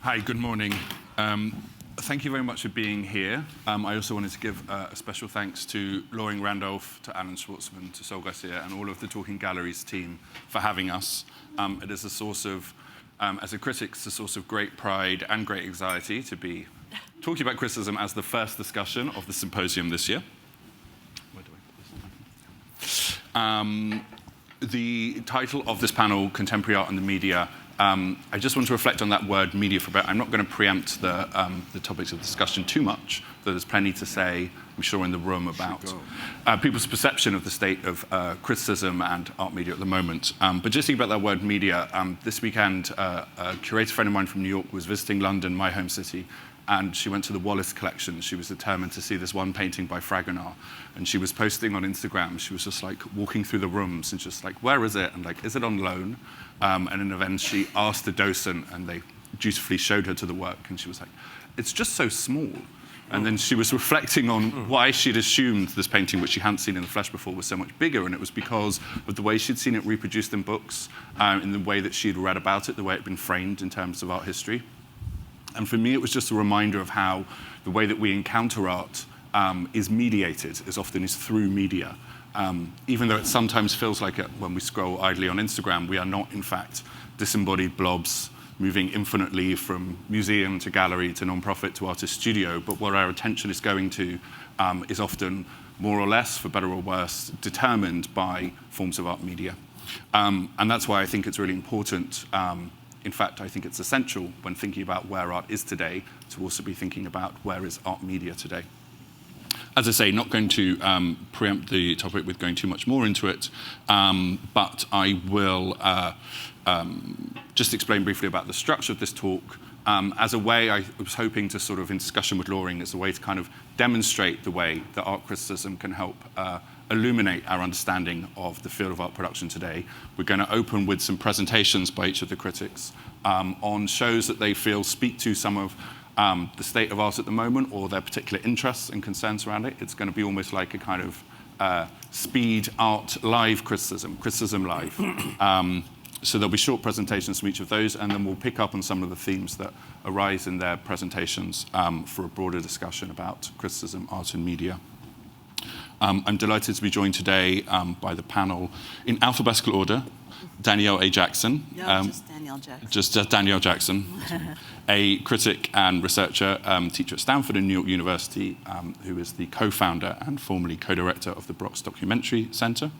Hi, good morning. Thank you very much for being here. I also wanted to give a special thanks to Loring Randolph, to Alan Schwartzman, to Sol Garcia, and all of the Talking Galleries team for having us. It is a source of, as a critic, it's a source of great pride and great anxiety to be talking about criticism as the first discussion of the symposium this year. Where do I put this? The title of this panel, Contemporary Art and the Media. I just want to reflect on that word media for a bit. I'm not going to preempt the topics of discussion too much, though there's plenty to say, I'm sure, in the room about people's perception of the state of criticism and art media at the moment. But just think about that word media. This weekend, a curator friend of mine from New York was visiting London, my home city, and she went to the Wallace collection. She was determined to see this one painting by Fragonard. And she was posting on Instagram. She was just like walking through the rooms and just like, where is it? And like, is it on loan? And in an event, she asked the docent, and they dutifully showed her to the work. And she was like, it's just so small. And then she was reflecting on why she'd assumed this painting, which she hadn't seen in the flesh before, was so much bigger. And it was because of the way she'd seen it reproduced in books, in the way that she'd read about it, the way it had been framed in terms of art history. And for me, it was just a reminder of how the way that we encounter art is mediated, as often is through media. Even though it sometimes feels like it when we scroll idly on Instagram, we are not, in fact, disembodied blobs moving infinitely from museum to gallery to non-profit to artist studio. But where our attention is going to is often more or less, for better or worse, determined by forms of art media. And that's why I think it's really important. In fact, I think it's essential when thinking about where art is today to also be thinking about where is art media today. As I say, not going to preempt the topic with going too much more into it, but I will just explain briefly about the structure of this talk as a way I was hoping to sort of, in discussion with Loring, as a way to kind of demonstrate the way that art criticism can help illuminate our understanding of the field of art production today. We're going to open with some presentations by each of the critics on shows that they feel speak to some of the state of art at the moment or their particular interests and concerns around it. It's going to be almost like a kind of speed art live criticism live. So there'll be short presentations from each of those, and then we'll pick up on some of the themes that arise in their presentations for a broader discussion about criticism, art, and media. I'm delighted to be joined today by the panel in alphabetical order. Danielle A. Jackson. No, just Danielle Jackson. Just Danielle Jackson, a critic and researcher, teacher at Stanford and New York University, who is the co-founder and formerly co-director of the Brox Documentary Center.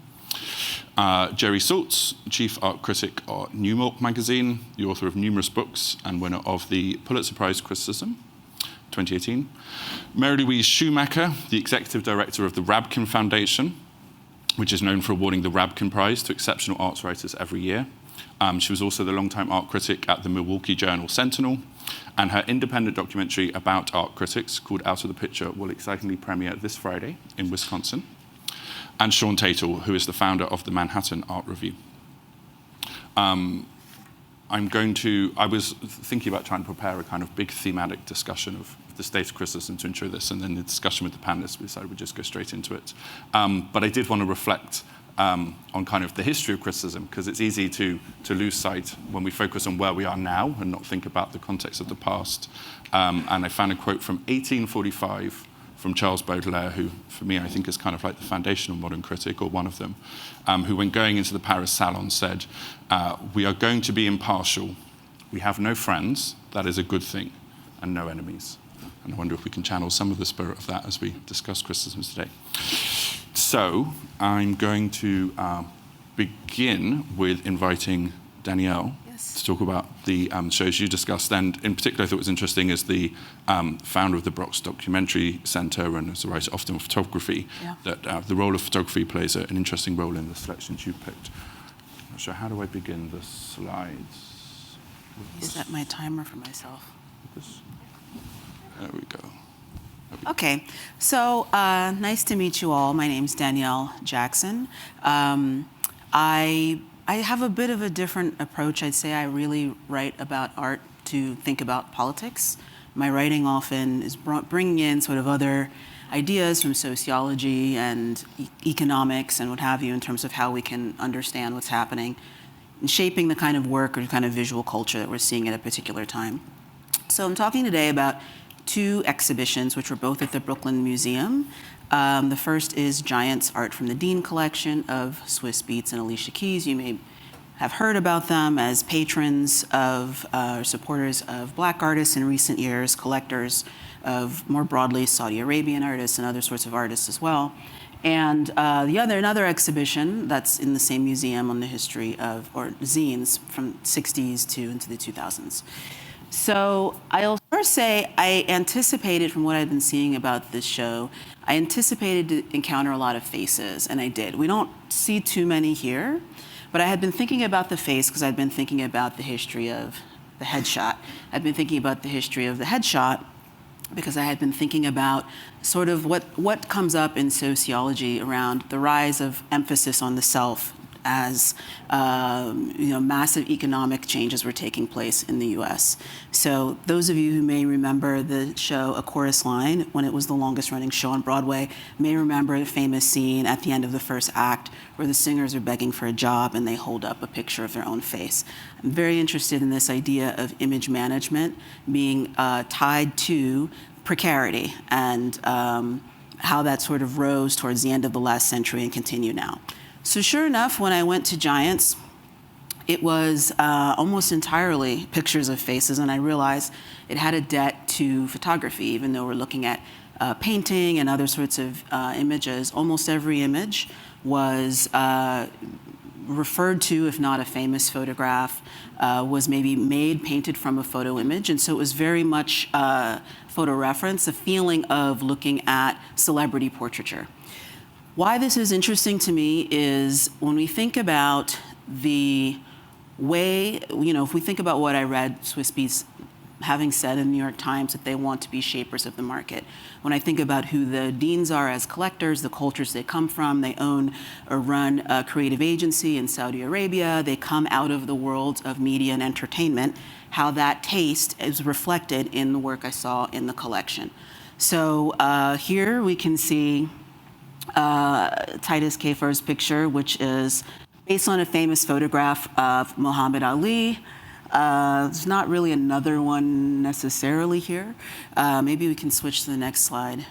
Jerry Saltz, chief art critic at New York Magazine, the author of numerous books and winner of the Pulitzer Prize Criticism, 2018. Mary Louise Schumacher, the executive director of the Rabkin Foundation, which is known for awarding the Rabkin Prize to exceptional arts writers every year. She was also the longtime art critic at the Milwaukee Journal Sentinel, and her independent documentary about art critics called Out of the Picture will excitingly premiere this Friday in Wisconsin. And Sean Tatol, who is the founder of the Manhattan Art Review. I was thinking about trying to prepare a kind of big thematic discussion of the state of criticism to intro this, and then the discussion with the panelists, we decided we'd just go straight into it. But I did want to reflect on kind of the history of criticism, because it's easy to lose sight when we focus on where we are now and not think about the context of the past. And I found a quote from 1845 from Charles Baudelaire, who, for me, I think is kind of like the foundational modern critic, or one of them, who, when going into the Paris Salon, said, "We are going to be impartial. We have no friends, that is a good thing, and no enemies." And I wonder if we can channel some of the spirit of that as we discuss criticisms today. So I'm going to begin with inviting Danielle to talk about the shows you discussed. And in particular, I thought it was interesting as the founder of the Brox Documentary Center and as a writer often of photography, that the role of photography plays an interesting role in the selections you picked. I'm not sure, how do I begin the slides? Is that my timer for myself? There we go. Okay, so nice to meet you all. My name's Danielle Jackson. I have a bit of a different approach. I'd say I really write about art to think about politics. My writing often is bringing in sort of other ideas from sociology and economics and what have you in terms of how we can understand what's happening and shaping the kind of work or kind of visual culture that we're seeing at a particular time. So I'm talking today about two exhibitions, which were both at the Brooklyn Museum. The first is Giants Art from the Dean collection of Swiss Beats and Alicia Keys. You may have heard about them as patrons of, supporters of Black artists in recent years, collectors of, more broadly, Saudi Arabian artists and other sorts of artists as well. And another exhibition that's in the same museum on the history of, or zines from 60s to into the 2000s. So I'll first say I anticipated, from what I've been seeing about this show, I anticipated to encounter a lot of faces, and I did. We don't see too many here, but I had been thinking about the face because I'd been thinking about the history of the headshot. I'd been thinking about the history of the headshot because I had been thinking about sort of what comes up in sociology around the rise of emphasis on the self as massive economic changes were taking place in the US. So those of you who may remember the show A Chorus Line, when it was the longest running show on Broadway, may remember the famous scene at the end of the first act where the singers are begging for a job and they hold up a picture of their own face. I'm very interested in this idea of image management being tied to precarity and how that sort of rose towards the end of the last century and continue now. So sure enough, when I went to Giants, it was almost entirely pictures of faces, and I realized it had a debt to photography, even though we're looking at painting and other sorts of images. Almost every image was referred to, if not a famous photograph, was maybe painted from a photo image, and so it was very much photo reference, a feeling of looking at celebrity portraiture. Why this is interesting to me is when we think about the way, if we think about what I read Swiss Beats having said in the New York Times that they want to be shapers of the market. When I think about who the deans are as collectors, the cultures they come from, they own or run a creative agency in Saudi Arabia, they come out of the world of media and entertainment, how that taste is reflected in the work I saw in the collection. So here we can see Titus Kafer's picture, which is based on a famous photograph of Muhammad Ali. There's not really another one necessarily here. Maybe we can switch to the next slide.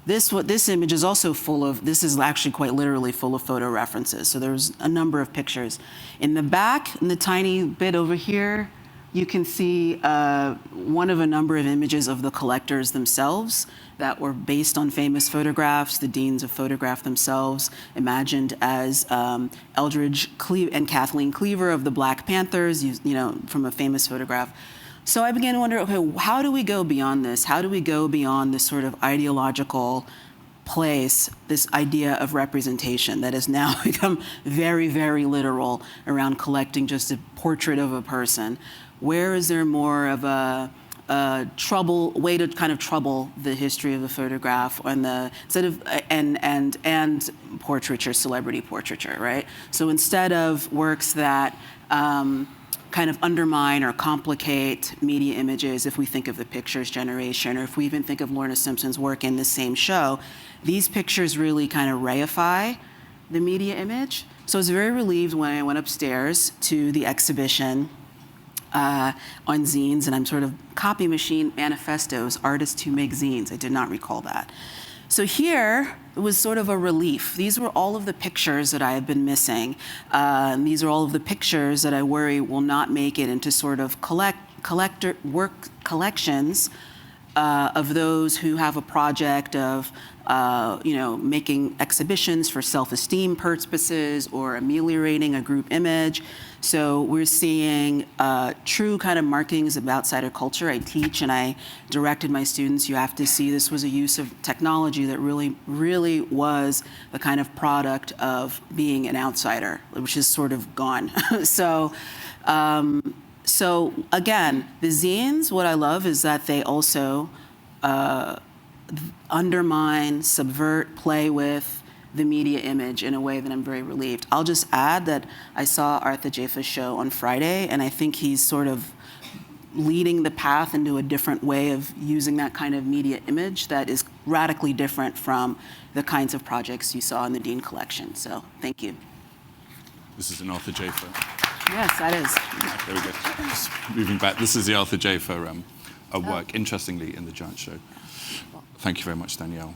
This image is also this is actually quite literally full of photo references. So there's a number of pictures. In the back, in the tiny bit over here, you can see one of a number of images of the collectors themselves that were based on famous photographs. The deans have photographed themselves, imagined as Eldridge and Kathleen Cleaver of the Black Panthers, from a famous photograph. So I began to wonder, okay, how do we go beyond this? How do we go beyond this sort of ideological place, this idea of representation that has now become very, very literal around collecting just a portrait of a person? Where is there more of a way to kind of trouble the history of the photograph and portraiture, celebrity portraiture, right? So instead of works that kind of undermine or complicate media images, if we think of the Pictures generation, or if we even think of Lorna Simpson's work in the same show, these pictures really kind of reify the media image. So I was very relieved when I went upstairs to the exhibition on zines, and I'm sort of copy machine manifestos, artists who make zines. I did not recall that. So here, it was sort of a relief. These were all of the pictures that I have been missing. These are all of the pictures that I worry will not make it into sort of collector work collections of those who have a project of making exhibitions for self-esteem purposes or ameliorating a group image. So we're seeing true kind of markings of outsider culture. I teach and I directed my students, you have to see this was a use of technology that really, really was the kind of product of being an outsider, which is sort of gone. So again, the zines, what I love is that they also undermine, subvert, play with the media image in a way that I'm very relieved. I'll just add that I saw Arthur Jafa's show on Friday, and I think he's sort of leading the path into a different way of using that kind of media image that is radically different from the kinds of projects you saw in the Dean collection. So thank you. This is an Arthur Jafa. Yes, that is. There we go. Just moving back. This is the Arthur J for a work, interestingly, in the Giant Show. Thank you very much, Danielle.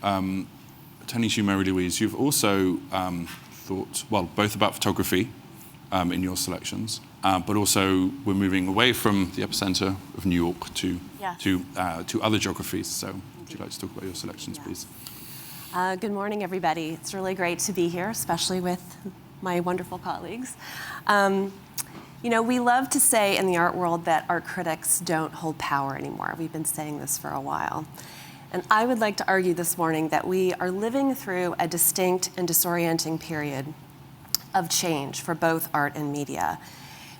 Tanisha, Mary Louise, you've also thought, well, both about photography in your selections, but also we're moving away from the epicenter of New York to other geographies. So would you like to talk about your selections, please? Good morning, everybody. It's really great to be here, especially with my wonderful colleagues. You know, we love to say in the art world that art critics don't hold power anymore. We've been saying this for a while. And I would like to argue this morning that we are living through a distinct and disorienting period of change for both art and media.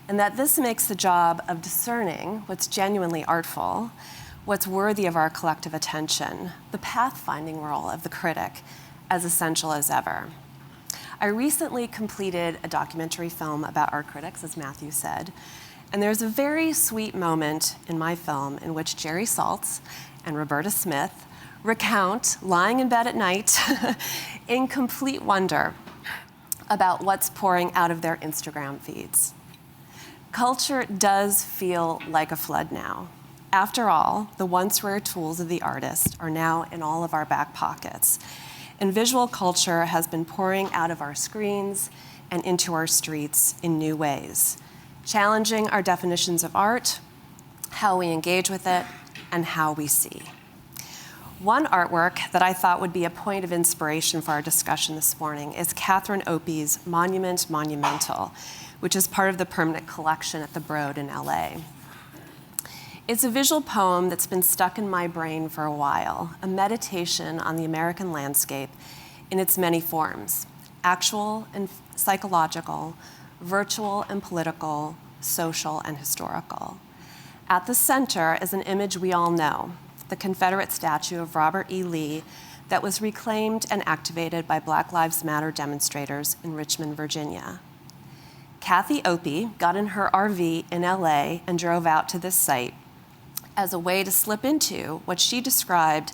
And that this makes the job of discerning what's genuinely artful, what's worthy of our collective attention, the pathfinding role of the critic, as essential as ever. I recently completed a documentary film about art critics, as Matthew said, and there's a very sweet moment in my film in which Jerry Saltz and Roberta Smith recount lying in bed at night in complete wonder about what's pouring out of their Instagram feeds. Culture does feel like a flood now. After all, the once rare tools of the artist are now in all of our back pockets. And visual culture has been pouring out of our screens and into our streets in new ways, challenging our definitions of art, how we engage with it, and how we see. One artwork that I thought would be a point of inspiration for our discussion this morning is Catherine Opie's Monument Monumental, which is part of the permanent collection at the Broad in LA. It's a visual poem that's been stuck in my brain for a while, a meditation on the American landscape in its many forms, actual and psychological, virtual and political, social and historical. At the center is an image we all know, the Confederate statue of Robert E. Lee that was reclaimed and activated by Black Lives Matter demonstrators in Richmond, Virginia. Kathy Opie got in her RV in LA and drove out to this site as a way to slip into what she described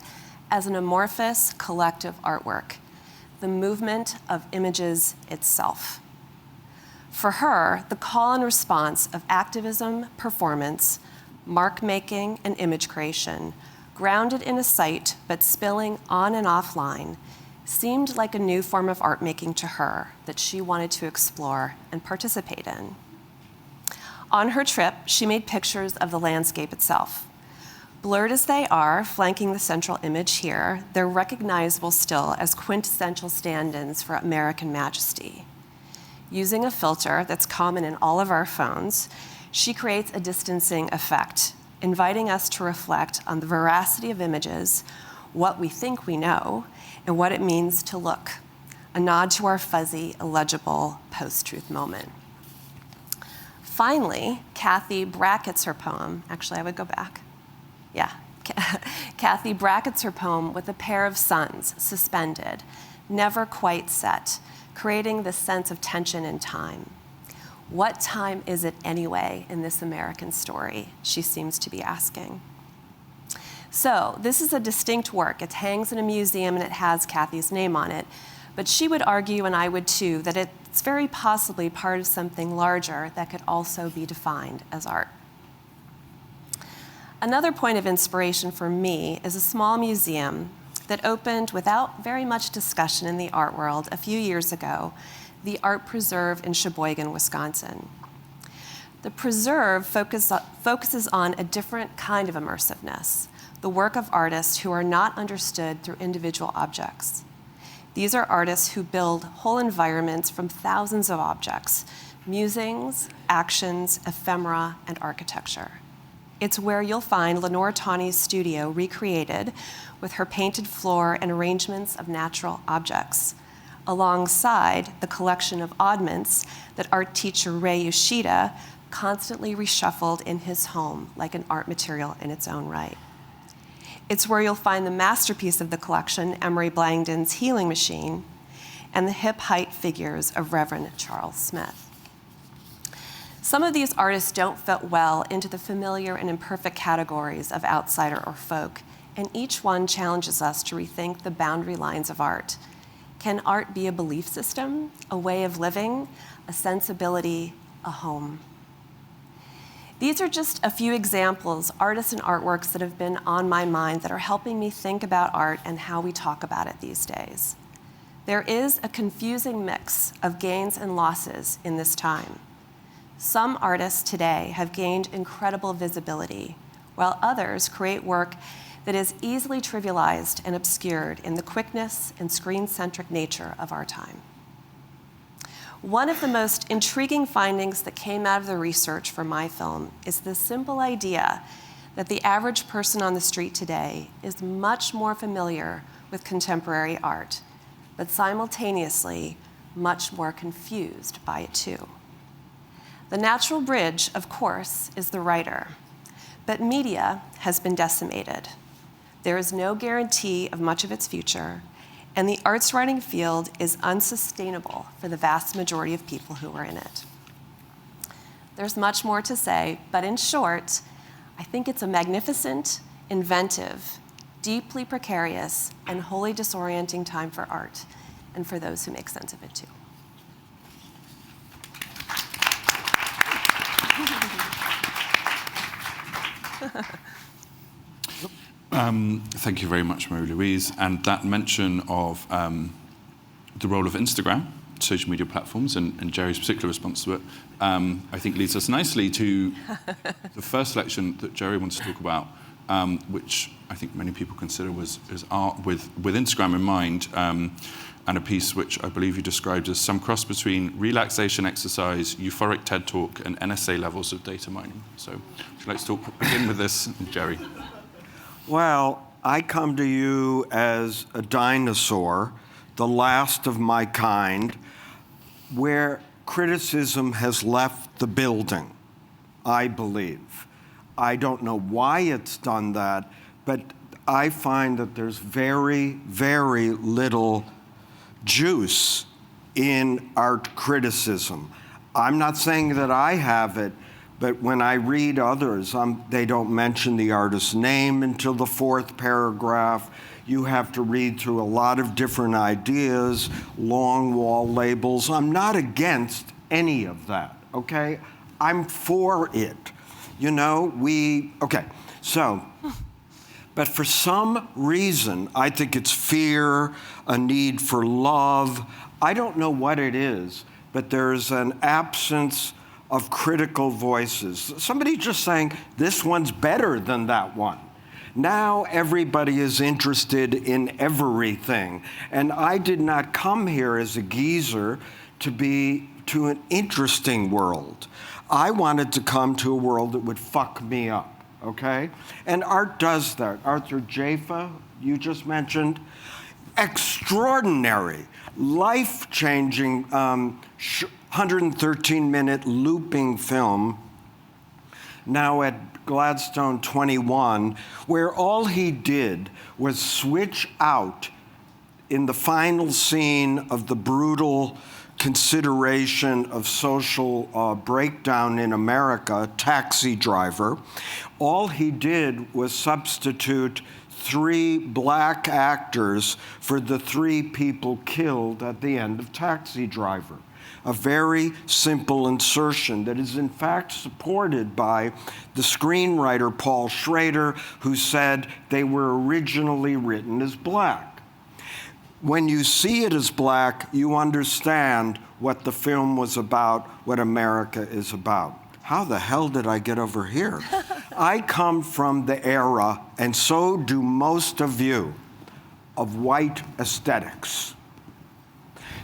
as an amorphous collective artwork, the movement of images itself. For her, the call and response of activism, performance, mark-making, and image creation, grounded in a site but spilling on and offline, seemed like a new form of art making to her that she wanted to explore and participate in. On her trip, she made pictures of the landscape itself. Blurred as they are, flanking the central image here, they're recognizable still as quintessential stand-ins for American majesty. Using a filter that's common in all of our phones, she creates a distancing effect, inviting us to reflect on the veracity of images, what we think we know, and what it means to look, a nod to our fuzzy, illegible post-truth moment. Finally, Kathy brackets her poem. Actually, I would go back. Yeah. Kathy brackets her poem with a pair of suns suspended, never quite set, creating this sense of tension in time. What time is it anyway in this American story, she seems to be asking. So this is a distinct work. It hangs in a museum and it has Kathy's name on it. But she would argue, and I would too, that it's very possibly part of something larger that could also be defined as art. Another point of inspiration for me is a small museum that opened without very much discussion in the art world a few years ago, the Art Preserve in Sheboygan, Wisconsin. The preserve focuses on a different kind of immersiveness, the work of artists who are not understood through individual objects. These are artists who build whole environments from thousands of objects, musings, actions, ephemera, and architecture. It's where you'll find Lenore Tawney's studio recreated with her painted floor and arrangements of natural objects, alongside the collection of oddments that art teacher Ray Yoshida constantly reshuffled in his home like an art material in its own right. It's where you'll find the masterpiece of the collection, Emery Blangdon's Healing Machine, and the hip-height figures of Reverend Charles Smith. Some of these artists don't fit well into the familiar and imperfect categories of outsider or folk, and each one challenges us to rethink the boundary lines of art. Can art be a belief system, a way of living, a sensibility, a home. These are just a few examples, artists and artworks that have been on my mind that are helping me think about art and how we talk about it these days. There is a confusing mix of gains and losses in this time. Some artists today have gained incredible visibility, while others create work that is easily trivialized and obscured in the quickness and screen-centric nature of our time. One of the most intriguing findings that came out of the research for my film is the simple idea that the average person on the street today is much more familiar with contemporary art, but simultaneously much more confused by it too. The natural bridge, of course, is the writer, but media has been decimated. There is no guarantee of much of its future, and the arts writing field is unsustainable for the vast majority of people who are in it. There's much more to say, but in short, I think it's a magnificent, inventive, deeply precarious, and wholly disorienting time for art, and for those who make sense of it too. Thank you very much, Marie-Louise. And that mention of the role of Instagram, social media platforms, and Jerry's particular response to it, I think leads us nicely to the first selection that Jerry wants to talk about, which I think many people consider was art with Instagram in mind, and a piece which I believe you described as some cross between relaxation exercise, euphoric TED Talk, and NSA levels of data mining. So would you like to begin with this, Jerry? Well, I come to you as a dinosaur, the last of my kind, where criticism has left the building, I believe. I don't know why it's done that, but I find that there's very, very little juice in art criticism. I'm not saying that I have it, but when I read others, they don't mention the artist's name until the fourth paragraph. You have to read through a lot of different ideas, long wall labels. I'm not against any of that, okay? I'm for it. You know, but for some reason, I think it's fear, a need for love. I don't know what it is, but there's an absence of critical voices. Somebody just saying, this one's better than that one. Now everybody is interested in everything. And I did not come here as a geezer to an interesting world. I wanted to come to a world that would fuck me up, okay? And art does that. Arthur Jaffa, you just mentioned, extraordinary, life-changing, 113-minute looping film, now at Gladstone 21, where all he did was switch out in the final scene of the brutal consideration of social breakdown in America, Taxi Driver. All he did was substitute 3 black actors for the 3 people killed at the end of Taxi Driver. A very simple insertion that is in fact supported by the screenwriter Paul Schrader, who said they were originally written as black. When you see it as black, you understand what the film was about, what America is about. How the hell did I get over here? I come from the era, and so do most of you, of white aesthetics.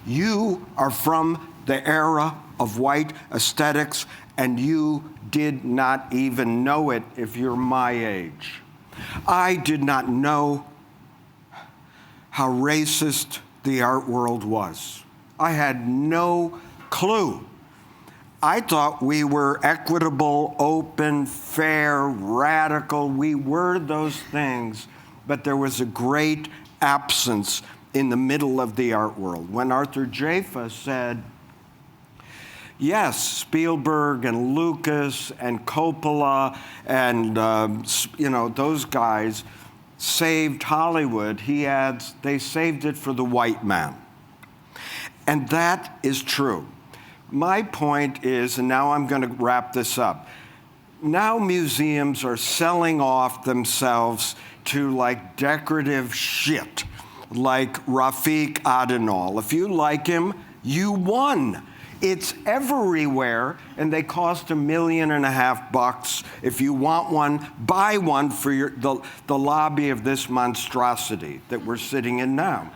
You are from the era of white aesthetics, and you did not even know it if you're my age. I did not know how racist the art world was. I had no clue. I thought we were equitable, open, fair, radical. We were those things, but there was a great absence in the middle of the art world. When Arthur Jaffa said, yes, Spielberg and Lucas and Coppola and those guys saved Hollywood, he adds, they saved it for the white man. And that is true. my point is, and now I'm going to wrap this up, now museums are selling off themselves to like decorative shit, like Rafik Adenal. If you like him, you won. It's everywhere, and they cost $1.5 million. If you want one, buy one for the lobby of this monstrosity that we're sitting in now.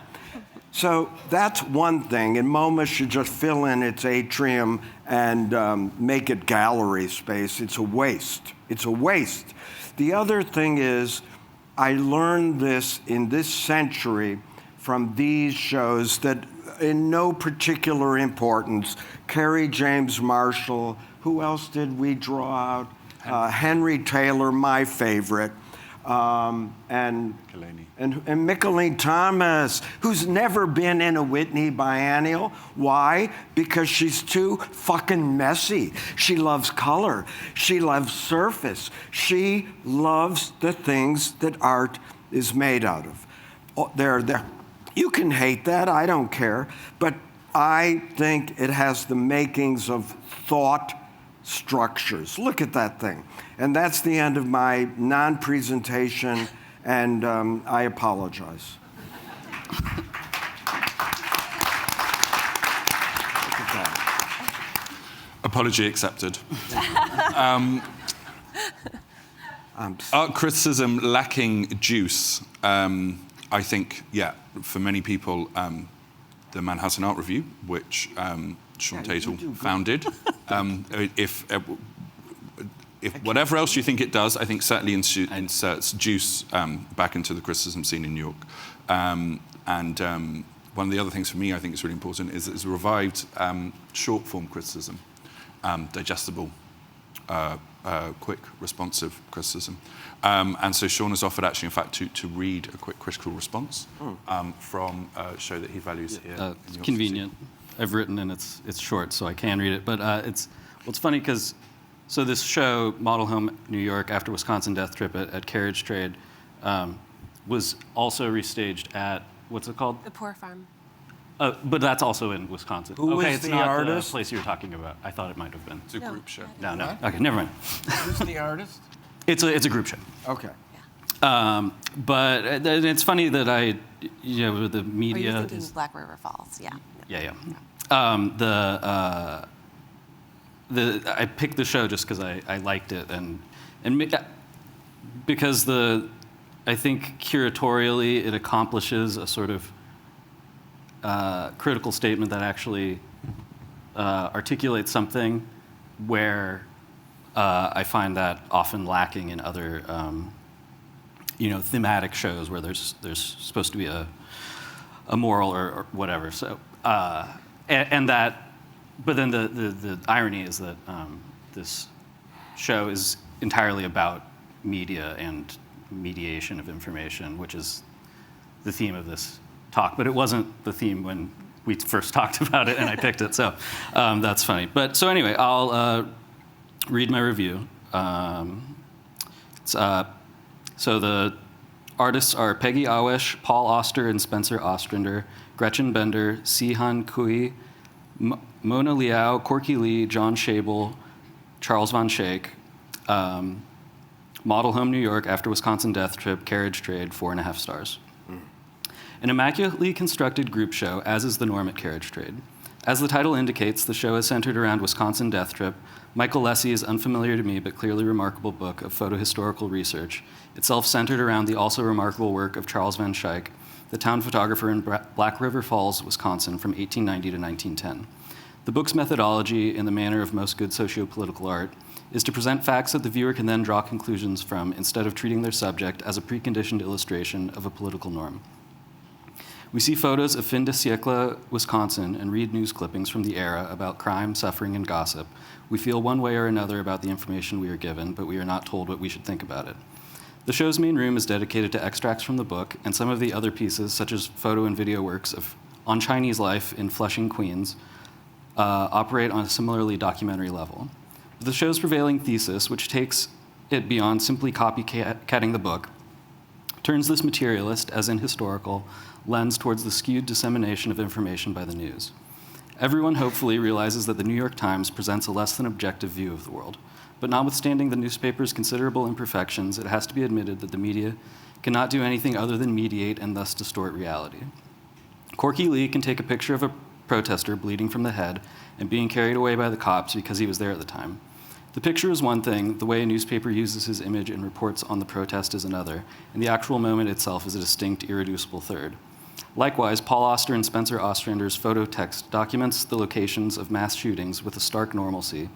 So that's one thing, and MoMA should just fill in its atrium and make it gallery space. It's a waste. It's a waste. The other thing is, I learned this in this century from these shows that in no particular importance, Kerry James Marshall, who else did we draw out? Henry Taylor, my favorite. And McLean Thomas, who's never been in a Whitney biennial. Why? Because she's too fucking messy. She loves color. She loves surface. She loves the things that art is made out of. Oh, you can hate that, I don't care. But I think it has the makings of thought structures. Look at that thing. And that's the end of my non-presentation, and I apologize. Look at that. Apology accepted. Art criticism lacking juice. I think, yeah, for many people, the Manhattan Art Review, which Sean Tatol founded, if whatever else you think it does, I think certainly inserts juice back into the criticism scene in New York. One of the other things for me I think is really important is it's revived short-form criticism, digestible, quick, responsive criticism. And so Sean has offered actually, in fact, to read a quick critical response from a show that he values here. It's convenient. I've written and it's short, so I can read it. But it's funny because so this show, Model Home New York After Wisconsin Death Trip at Carriage Trade, was also restaged at, what's it called? The Poor Farm. But that's also in Wisconsin. Who okay, is it's the not artist? The place you were talking about. I thought it might have been. It's a group show. No. Okay, never mind. Who's the artist? It's a group show. Okay. But it's funny that with the Are media. you thinking Black River Falls? Yeah. Yeah. I picked the show just because I liked it and because I think curatorially it accomplishes a sort of critical statement that actually articulates something where I find that often lacking in other thematic shows where there's supposed to be a moral or whatever. So but then the irony is that this show is entirely about media and mediation of information, which is the theme of this talk. But it wasn't the theme when we first talked about it and I picked it, so that's funny. But so anyway, I'll read my review. So the artists are Peggy Awesh, Paul Auster, and Spencer Ostrander, Gretchen Bender, Sihan Kui, Mona Liao, Corky Lee, John Schabel, Charles Von Schaik. Model Home New York After Wisconsin Death Trip, Carriage Trade, 4.5 stars. An immaculately constructed group show, as is the norm at Carriage Trade. As the title indicates, the show is centered around Wisconsin Death Trip, Michael Lessie's unfamiliar to me but clearly remarkable book of photohistorical research, itself centered around the also remarkable work of Charles Van Schaik, the town photographer in Black River Falls, Wisconsin, from 1890 to 1910. The book's methodology, in the manner of most good socio-political art, is to present facts that the viewer can then draw conclusions from instead of treating their subject as a preconditioned illustration of a political norm. We see photos of fin de siècle Wisconsin and read news clippings from the era about crime, suffering, and gossip. We feel one way or another about the information we are given, but we are not told what we should think about it. The show's main room is dedicated to extracts from the book, and some of the other pieces, such as photo and video works on Chinese life in Flushing, Queens, operate on a similarly documentary level. The show's prevailing thesis, which takes it beyond simply copycatting the book, turns this materialist, as in historical, lens towards the skewed dissemination of information by the news. Everyone hopefully realizes that the New York Times presents a less than objective view of the world. But notwithstanding the newspaper's considerable imperfections, it has to be admitted that the media cannot do anything other than mediate and thus distort reality. Corky Lee can take a picture of a protester bleeding from the head and being carried away by the cops because he was there at the time. The picture is one thing, the way a newspaper uses his image and reports on the protest is another, and the actual moment itself is a distinct, irreducible third. Likewise, Paul Auster and Spencer Ostrander's photo text documents the locations of mass shootings with a stark normalcy,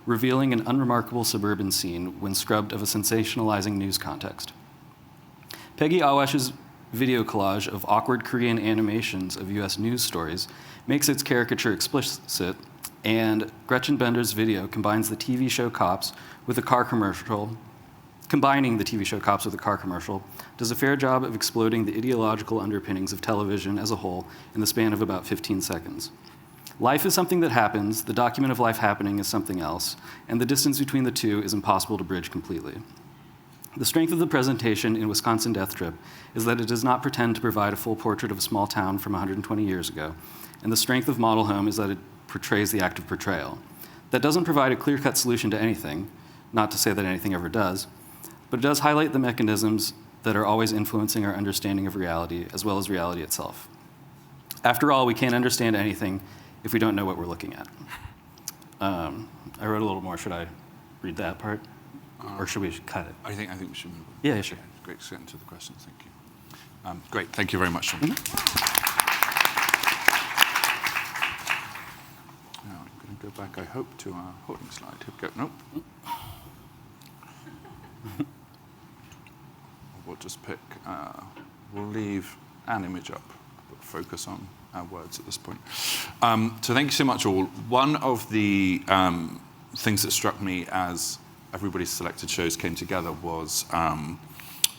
revealing an unremarkable suburban scene when scrubbed of a sensationalizing news context. Peggy Awash's video collage of awkward Korean animations of US news stories makes its caricature explicit, and Gretchen Bender's video combines the TV show Cops with a car commercial, does a fair job of exploding the ideological underpinnings of television as a whole in the span of about 15 seconds. Life is something that happens, the document of life happening is something else, and the distance between the two is impossible to bridge completely. The strength of the presentation in Wisconsin Death Trip is that it does not pretend to provide a full portrait of a small town from 120 years ago, and the strength of Model Home is that it portrays the act of portrayal. That doesn't provide a clear-cut solution to anything, not to say that anything ever does, but it does highlight the mechanisms that are always influencing our understanding of reality, as well as reality itself. After all, we can't understand anything if we don't know what we're looking at. I wrote a little more. Should I read that part? Or should we cut it? I think we should move on. Yeah, sure. Great to get into the questions. Thank you. Great. Thank you very much, Sean. Now I'm going to go back, I hope, to our holding slide. Here we go. Nope. We'll just pick, we'll leave an image up, but focus on our words at this point. So thank you so much all. One of the things that struck me as everybody's selected shows came together was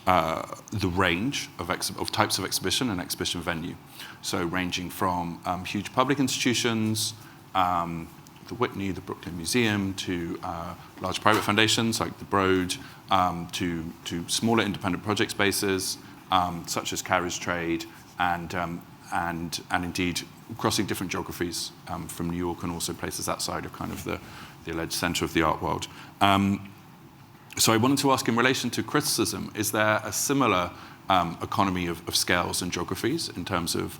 the range of types of exhibition and exhibition venue. So ranging from huge public institutions, the Whitney, the Brooklyn Museum, to large private foundations like the Broad, to smaller independent project spaces, such as Carriage Trade, and indeed crossing different geographies from New York and also places outside of kind of the alleged center of the art world. So I wanted to ask, in relation to criticism, is there a similar economy of scales and geographies in terms of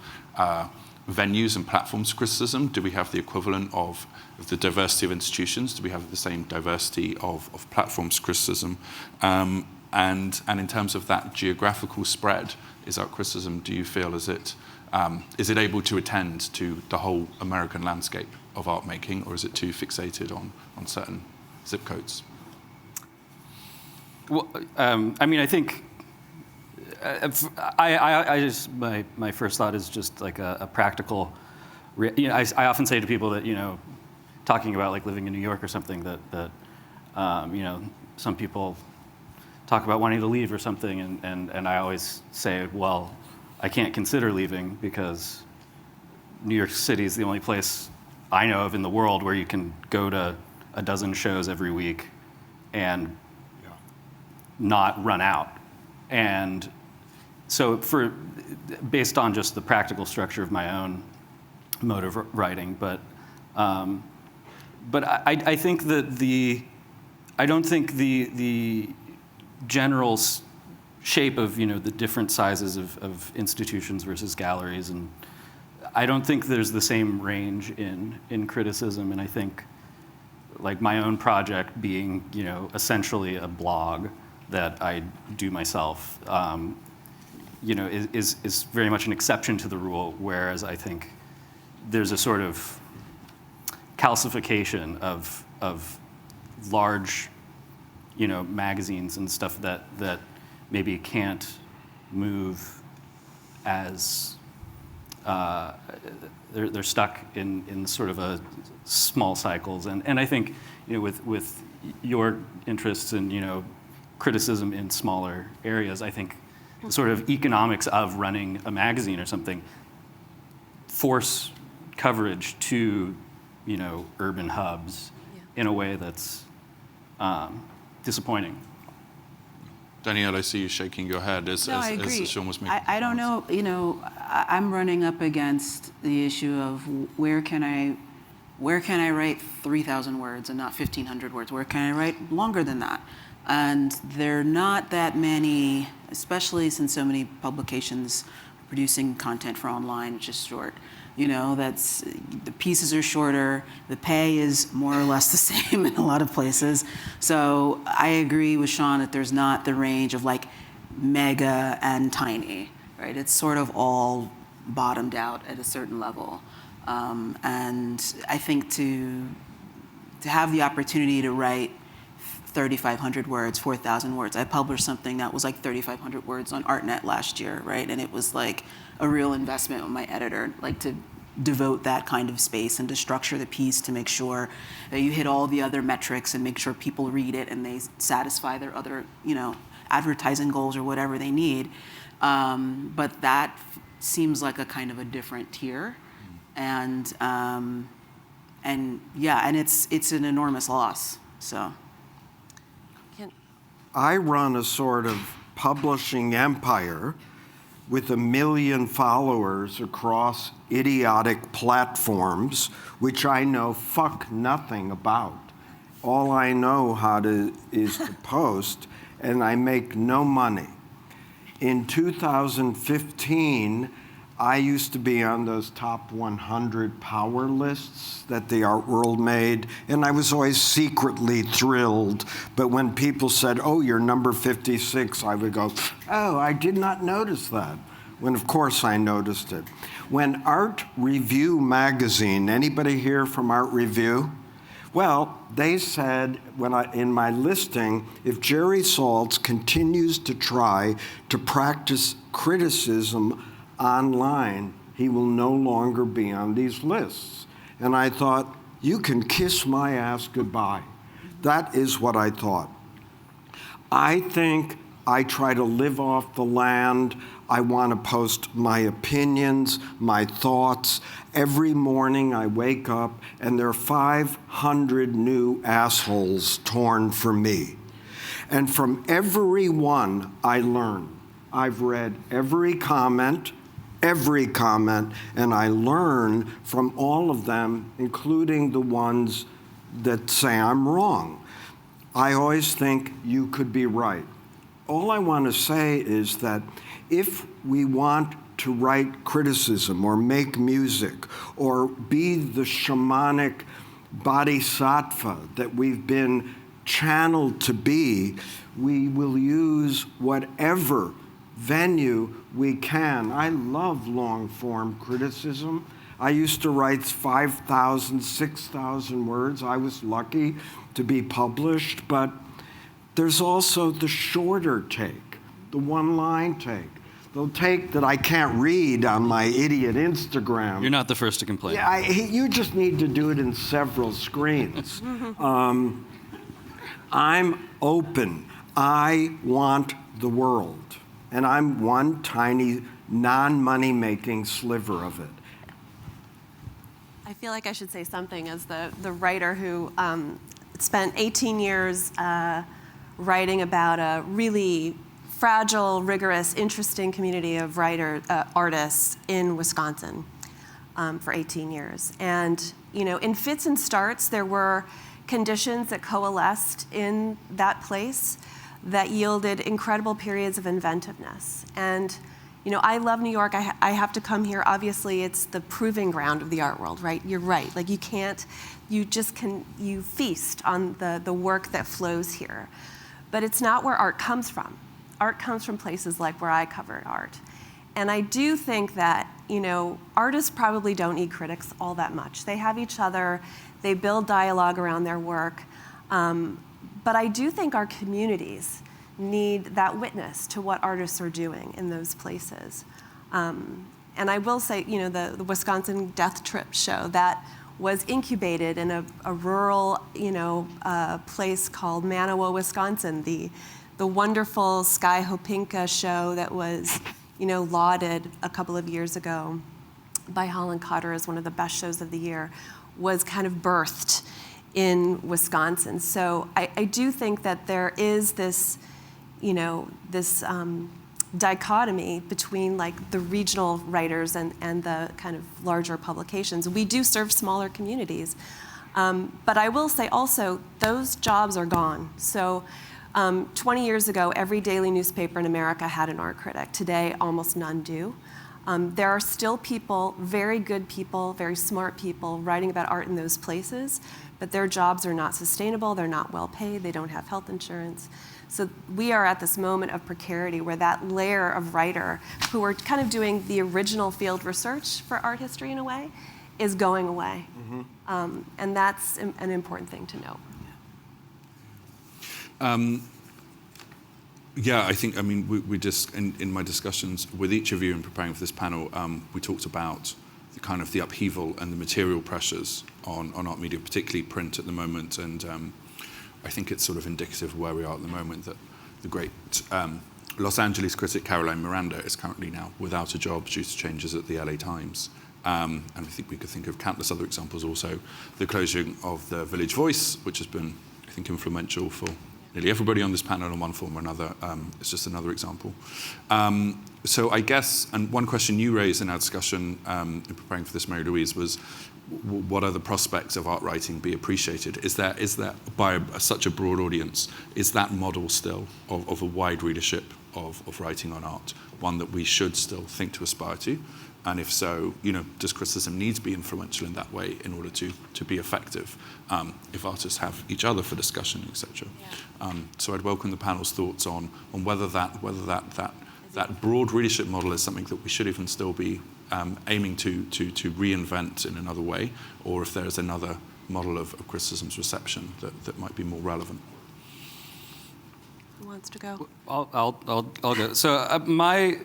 venues and platforms for criticism? Do we have the equivalent of the diversity of institutions? Do we have the same diversity of platforms for criticism? And in terms of that geographical spread, is our criticism, do you feel, is it able to attend to the whole American landscape of art making, or is it too fixated on certain zip codes? Well, I mean, I think I just my first thought is just like a practical. I often say to people that, talking about like living in New York or something, that some people talk about wanting to leave or something, and I always say, well, I can't consider leaving because New York City is the only place I know of in the world where you can go to a dozen shows every week and not run out. And so based on just the practical structure of my own mode of writing, but I think that I don't think the general shape of the different sizes of institutions versus galleries, and I don't think there's the same range in criticism. And I think like my own project being essentially a blog that I do myself, is very much an exception to the rule, whereas I think there's a sort of calcification of large, magazines and stuff that maybe can't move as they're stuck in sort of a small cycles, and I think with your interests in criticism in smaller areas, I think the sort of economics of running a magazine or something force coverage to urban hubs in a way that's disappointing. Danielle, I see you shaking your head as No, I agree. Sean was making. I don't know, I'm running up against the issue of where can I write 3,000 words and not 1,500 words? Where can I write longer than that? And there are not that many, especially since so many publications are producing content for online, which is short. The pieces are shorter, the pay is more or less the same in a lot of places. So I agree with Sean that there's not the range of like mega and tiny, right? It's sort of all bottomed out at a certain level. And I think to have the opportunity to write 3,500 words, 4,000 words. I published something that was like 3,500 words on ArtNet last year, right? And it was like a real investment with my editor, like to devote that kind of space and to structure the piece to make sure that you hit all the other metrics and make sure people read it and they satisfy their other, advertising goals or whatever they need. But that seems like a kind of a different tier. And it's an enormous loss, so. I run a sort of publishing empire with 1 million followers across idiotic platforms, which I know fuck nothing about. All I know is to post, and I make no money. In 2015, I used to be on those top 100 power lists that the art world made, and I was always secretly thrilled. But when people said, "Oh, you're number 56," I would go, "Oh, I did not notice that." When of course I noticed it. When Art Review magazine, anybody here from Art Review? Well, they said in my listing, if Jerry Saltz continues to try to practice criticism online, he will no longer be on these lists. And I thought, you can kiss my ass goodbye. That is what I thought. I think I try to live off the land. I want to post my opinions, my thoughts. Every morning I wake up and there are 500 new assholes torn for me. And from every one I learn. I've read every comment, and I learn from all of them, including the ones that say I'm wrong. I always think you could be right. All I want to say is that if we want to write criticism or make music or be the shamanic bodhisattva that we've been channeled to be, we will use whatever venue we can. I love long-form criticism. I used to write 5,000, 6,000 words. I was lucky to be published, but there's also the shorter take, the one-line take, the take that I can't read on my idiot Instagram. You're not the first to complain. Yeah, you just need to do it in several screens. I'm open. I want the world. And I'm one tiny, non-money-making sliver of it. I feel like I should say something as the writer who spent 18 years writing about a really fragile, rigorous, interesting community of artists in Wisconsin for 18 years. And, in fits and starts, there were conditions that coalesced in that place that yielded incredible periods of inventiveness. And, I love New York. I have to come here. Obviously, it's the proving ground of the art world, right? You're right. Like, you feast on the work that flows here. But it's not where art comes from. Art comes from places like where I covered art. And I do think that, artists probably don't need critics all that much. They have each other. They build dialogue around their work. But I do think our communities need that witness to what artists are doing in those places. And I will say, the Wisconsin Death Trip show, that was incubated in a rural, place called Manawa, Wisconsin. The wonderful Sky Hopinka show that was, lauded a couple of years ago by Holland Cotter as one of the best shows of the year, was kind of birthed in Wisconsin. So I do think that there is this, this dichotomy between like the regional writers and the kind of larger publications. We do serve smaller communities. But I will say also, those jobs are gone. So 20 years ago, every daily newspaper in America had an art critic. Today, almost none do. There are still people, very good people, very smart people, writing about art in those places, but their jobs are not sustainable, they're not well paid, they don't have health insurance. So we are at this moment of precarity where that layer of writer who are kind of doing the original field research for art history in a way is going away. Mm-hmm. And that's an important thing to note. Yeah, I think, we just, in my discussions with each of you in preparing for this panel, we talked about the upheaval and the material pressures on art media, particularly print at the moment. And I think it's sort of indicative of where we are at the moment, that the great Los Angeles critic Caroline Miranda is currently now without a job due to changes at the LA Times. And I think we could think of countless other examples also. The closing of the Village Voice, which has been, I think, influential for nearly everybody on this panel in one form or another. It's just another example. So I guess, and one question you raised in our discussion in preparing for this, Mary Louise, was what are the prospects of art writing be appreciated? Is that by such a broad audience, is that model still of a wide readership of writing on art one that we should still think to aspire to? And if so, does criticism need to be influential in that way in order to be effective? If artists have each other for discussion, etc. Yeah. So I'd welcome the panel's thoughts on whether that broad readership model is something that we should even still be aiming to reinvent in another way, or if there is another model of criticism's reception that might be more relevant. Who wants to go? I'll go. So my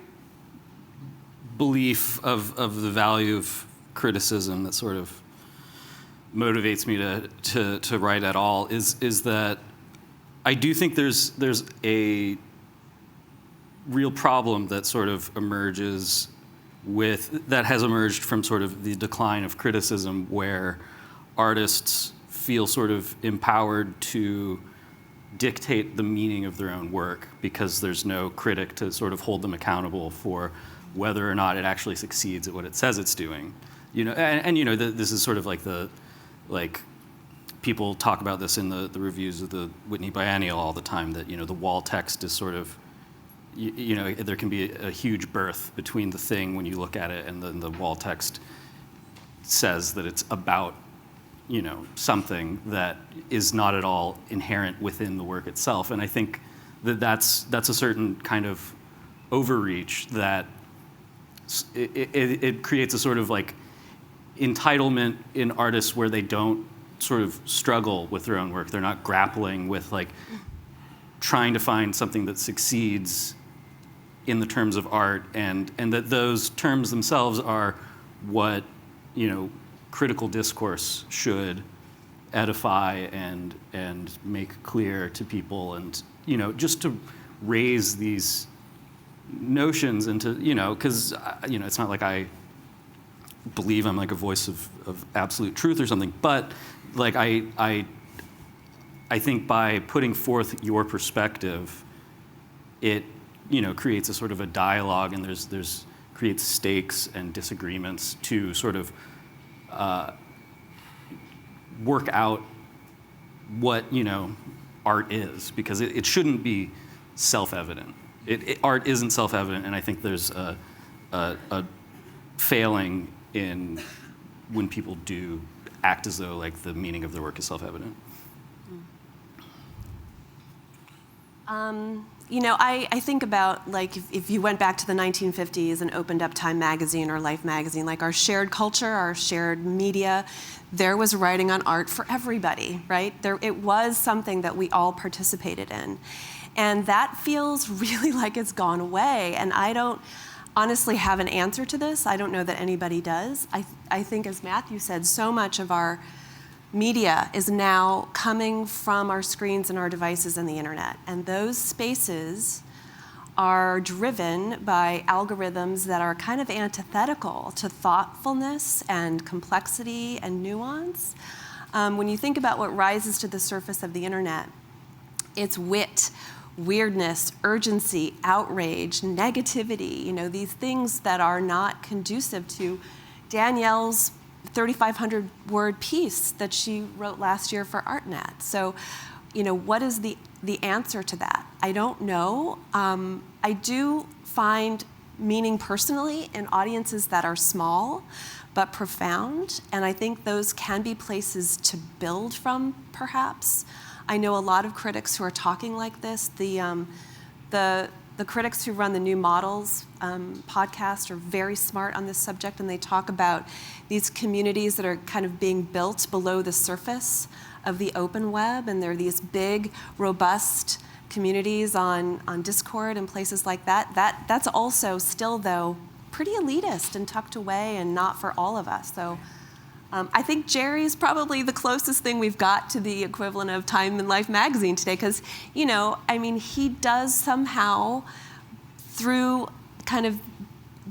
belief of the value of criticism that sort of motivates me to write at all is that I do think there's a real problem that sort of emerges that has emerged from sort of the decline of criticism, where artists feel sort of empowered to dictate the meaning of their own work because there's no critic to sort of hold them accountable for whether or not it actually succeeds at what it says it's doing. This is sort of like people talk about this in the reviews of the Whitney Biennial all the time, that the wall text is sort of, there can be a huge birth between the thing when you look at it, and then the wall text says that it's about something that is not at all inherent within the work itself. And I think that's a certain kind of overreach that it creates a sort of like entitlement in artists where they don't sort of struggle with their own work. They're not grappling with like trying to find something that succeeds in the terms of art, and that those terms themselves are what critical discourse should edify and make clear to people, and just to raise these notions into because it's not like I believe I'm like a voice of absolute truth or something, but like I think by putting forth your perspective, it creates a sort of a dialogue, and there's creates stakes and disagreements to sort of work out what art is, because it shouldn't be self-evident. Art isn't self-evident, and I think there's a failing in when people do act as though like the meaning of their work is self-evident. I think about like if you went back to the 1950s and opened up Time magazine or Life magazine, like our shared culture, our shared media, there was writing on art for everybody, right? It was something that we all participated in. And that feels really like it's gone away. And I don't honestly have an answer to this. I don't know that anybody does. I think, as Matthew said, so much of our media is now coming from our screens and our devices and the internet. And those spaces are driven by algorithms that are kind of antithetical to thoughtfulness and complexity and nuance. When you think about what rises to the surface of the internet, it's wit, weirdness, urgency, outrage, negativity, these things that are not conducive to Danielle's 3,500 word piece that she wrote last year for ArtNet. So, what is the answer to that? I don't know. I do find meaning personally in audiences that are small but profound, and I think those can be places to build from, perhaps. I know a lot of critics who are talking like this. The critics who run the New Models podcast are very smart on this subject, and they talk about these communities that are kind of being built below the surface of the open web, and there are these big, robust communities on Discord and places like that. That's also still, though, pretty elitist and tucked away and not for all of us. So I think Jerry's probably the closest thing we've got to the equivalent of Time and Life magazine today, because, he does somehow, through kind of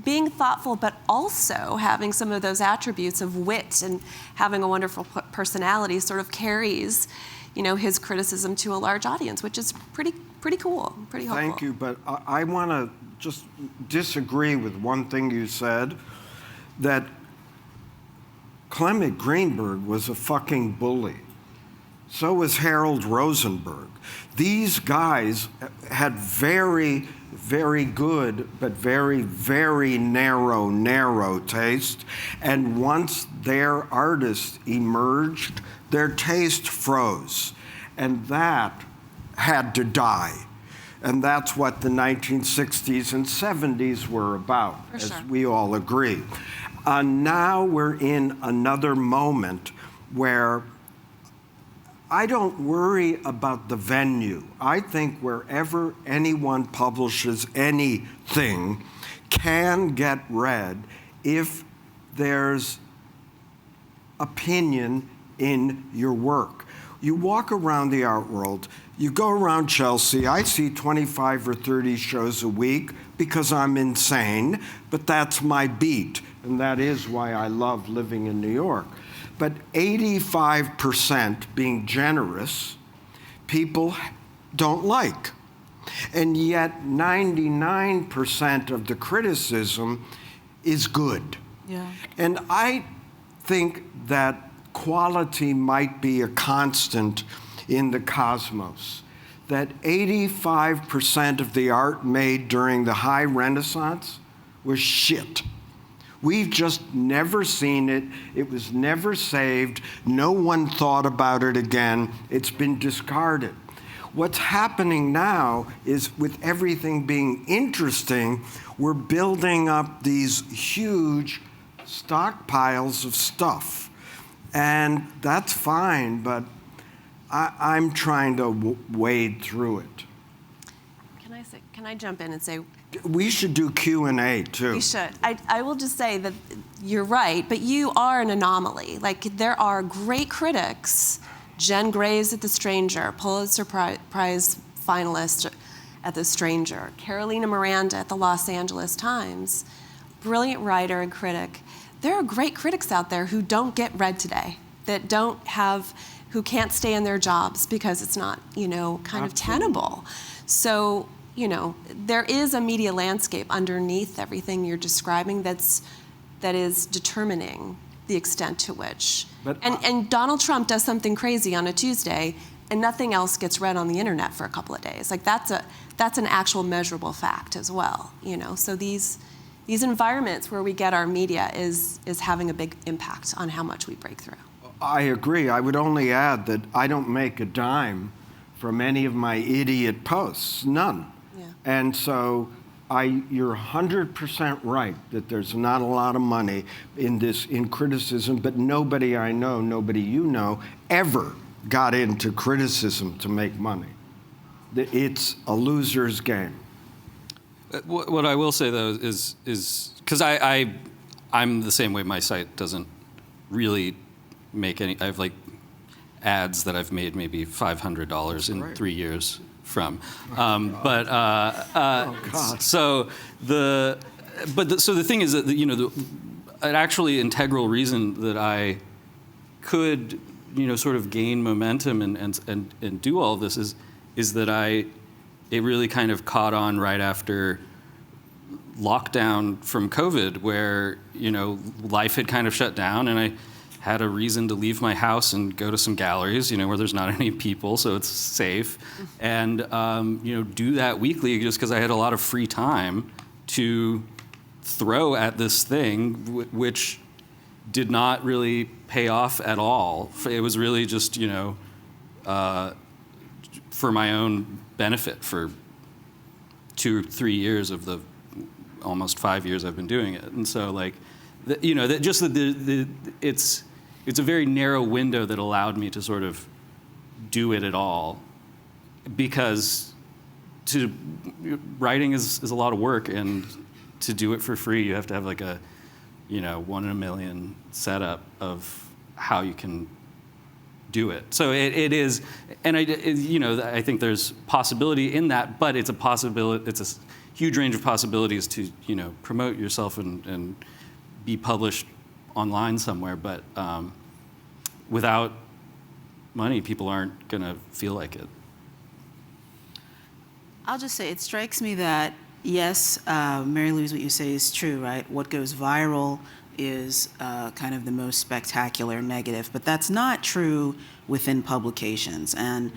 being thoughtful, but also having some of those attributes of wit and having a wonderful personality, sort of carries, his criticism to a large audience, which is pretty cool, pretty hopeful. Thank you, but I want to just disagree with one thing you said, that Clement Greenberg was a fucking bully. So was Harold Rosenberg. These guys had very, very good, but very, very narrow taste. And once their artists emerged, their taste froze. And that had to die. And that's what the 1960s and 70s were about, as we all agree. Now we're in another moment where I don't worry about the venue. I think wherever anyone publishes anything can get read if there's opinion in your work. You walk around the art world, you go around Chelsea, I see 25 or 30 shows a week because I'm insane, but that's my beat, and that is why I love living in New York. But 85%, being generous, people don't like. And yet 99% of the criticism is good. Yeah. And I think that quality might be a constant in the cosmos, that 85% of the art made during the High Renaissance was shit. We've just never seen it. It was never saved. No one thought about it again. It's been discarded. What's happening now is, with everything being interesting, we're building up these huge stockpiles of stuff. And that's fine, but I'm trying to wade through it. Can I jump in and say, we should do Q&A too. we should. I will just say that you're right, but you are an anomaly. Like, there are great critics. Jen Graves at The Stranger, Pulitzer Prize finalist at The Stranger. Carolina Miranda at the Los Angeles Times, brilliant writer and critic. There are great critics out there who don't get read today, who can't stay in their jobs because it's not, kind of tenable. So, there is a media landscape underneath everything you're describing that is determining the extent to which. And Donald Trump does something crazy on a Tuesday, and nothing else gets read on the internet for a couple of days. Like, that's an actual measurable fact as well. So these environments where we get our media is having a big impact on how much we break through. I agree. I would only add that I don't make a dime from any of my idiot posts, none. Yeah. And so you're 100% right that there's not a lot of money in criticism, but nobody I know, nobody you know, ever got into criticism to make money. It's a loser's game. What I will say, though, is because I'm the same way. My site doesn't really make any. I have like ads that I've made maybe $500 in 3 years from. So the thing is that an actually integral reason that I could sort of gain momentum and do all of this is that I it really kind of caught on right after lockdown from COVID, where, you know, life had kind of shut down, and I had a reason to leave my house and go to some galleries, you know, where there's not any people, so it's safe, and you know, do that weekly just because I had a lot of free time to throw at this thing, which did not really pay off at all. It was really just, you know, for my own benefit for 2 or 3 years of the almost 5 years I've been doing it. And so, like, you know, it's a very narrow window that allowed me to sort of do it at all, because writing is a lot of work, and to do it for free, you have to have like a, you know, 1 in a million setup of how you can do it. So it is, and you know, I think there's possibility in that, but it's a possibility. It's a huge range of possibilities to, you know, promote yourself and be published online somewhere. But without money, people aren't gonna feel like it. I'll just say, it strikes me that, yes, Mary Louise, what you say is true, right? What goes viral is kind of the most spectacular negative, but that's not true within publications. And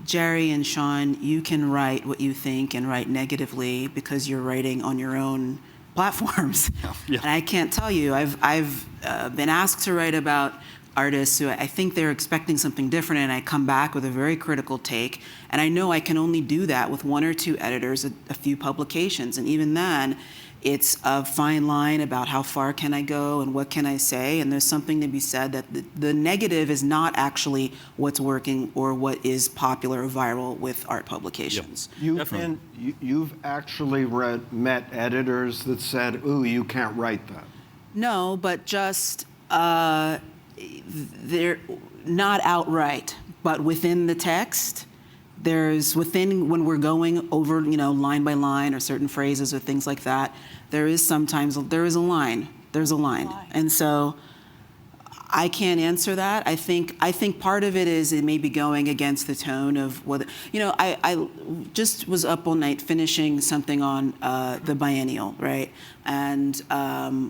Jerry and Sean, you can write what you think and write negatively because you're writing on your own platforms. Yeah. And I can't tell you, I've been asked to write about artists who I think they're expecting something different, and I come back with a very critical take, and I know I can only do that with 1 or 2 editors, a few publications, and even then, it's a fine line about how far can I go and what can I say, and there's something to be said that the negative is not actually what's working or what is popular or viral with art publications. Yep. You've actually met editors that said, ooh, you can't write that. No, but just they're not outright, but within the text, there's when we're going over, you know, line by line or certain phrases or things like that, there is a line. There's a line. Why? And so I can't answer that. I think part of it is it may be going against the tone of what, you know, I just was up all night finishing something on the biennial, right? And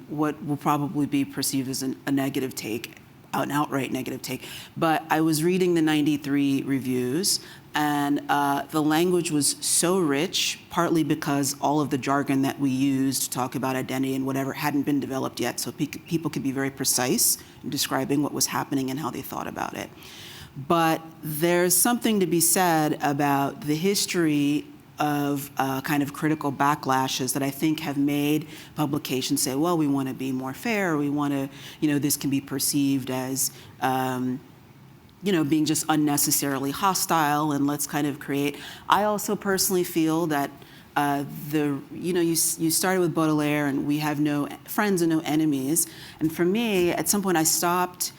what will probably be perceived as a negative take, an outright negative take. But I was reading the 93 reviews, and the language was so rich, partly because all of the jargon that we used to talk about identity and whatever hadn't been developed yet, so people could be very precise in describing what was happening and how they thought about it. But there's something to be said about the history of kind of critical backlashes that I think have made publications say, well, we want to be more fair, we want to, you know, this can be perceived as, you know, being just unnecessarily hostile, and let's kind of create. I also personally feel that you know, you started with Baudelaire, and we have no friends and no enemies. And for me, at some point, I stopped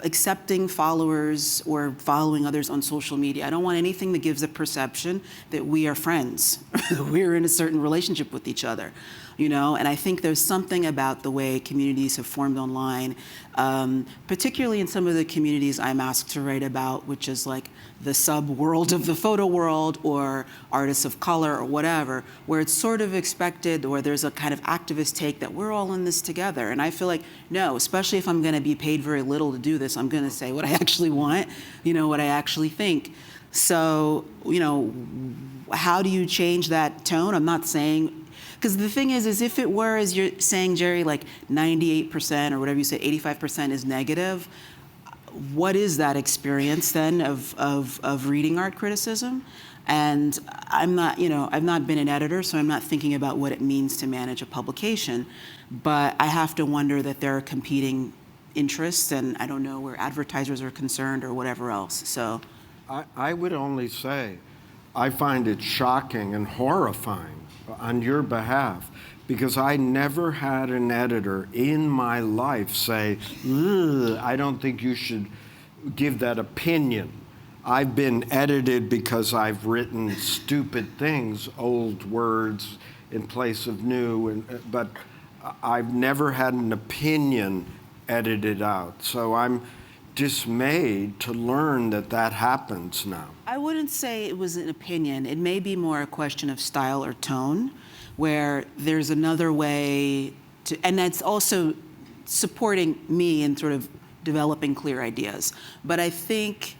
accepting followers or following others on social media. I don't want anything that gives a perception that we are friends, we're in a certain relationship with each other, you know? And I think there's something about the way communities have formed online, particularly in some of the communities I'm asked to write about, which is like the sub-world of the photo world or artists of color or whatever, where it's sort of expected, or there's a kind of activist take that we're all in this together. And I feel like, no, especially if I'm gonna be paid very little to do this, I'm gonna say what I actually want, you know, what I actually think. So, you know, how do you change that tone? I'm not saying, because the thing is if it were, as you're saying, Jerry, like 98% or whatever you say, 85% is negative, what is that experience then of reading art criticism? And I'm not, you know, I've not been an editor, so I'm not thinking about what it means to manage a publication, but I have to wonder that there are competing interests, and I don't know where advertisers are concerned or whatever else, so. I would only say, I find it shocking and horrifying on your behalf, because I never had an editor in my life say, I don't think you should give that opinion. I've been edited because I've written stupid things, old words in place of new, but I've never had an opinion edited out. So I'm dismayed to learn that that happens now. I wouldn't say it was an opinion. It may be more a question of style or tone, where there's another way to, and that's also supporting me in sort of developing clear ideas. But I think,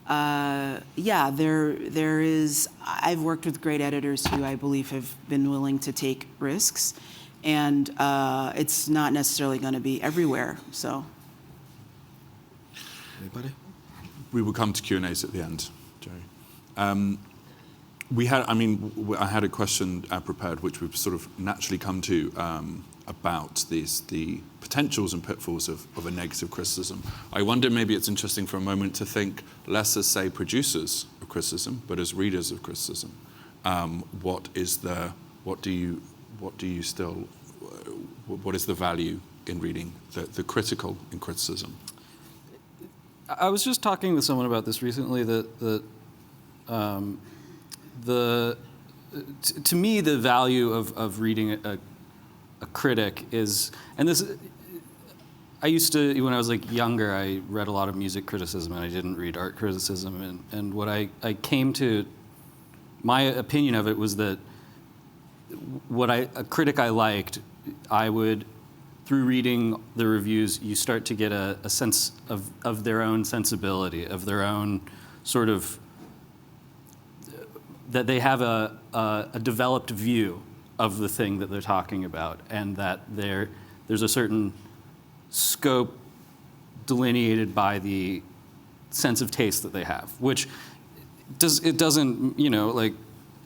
yeah, there is, I've worked with great editors who I believe have been willing to take risks, and it's not necessarily going to be everywhere, so. Anybody? We will come to Q&As at the end, Jerry. I had a question prepared, which we've sort of naturally come to about the potentials and pitfalls of a negative criticism. I wonder, maybe it's interesting for a moment to think less as, say, producers of criticism, but as readers of criticism. What is the value in reading the critical in criticism? I was just talking with someone about this recently, to me, the value of reading a critic is, and this, I used to, when I was like younger, I read a lot of music criticism and I didn't read art criticism, and what I came to, my opinion of it was that a critic I liked, I would, through reading the reviews, you start to get a sense of their own sensibility, of their own sort of, that they have a developed view of the thing that they're talking about, and that there's a certain scope delineated by the sense of taste that they have, which doesn't,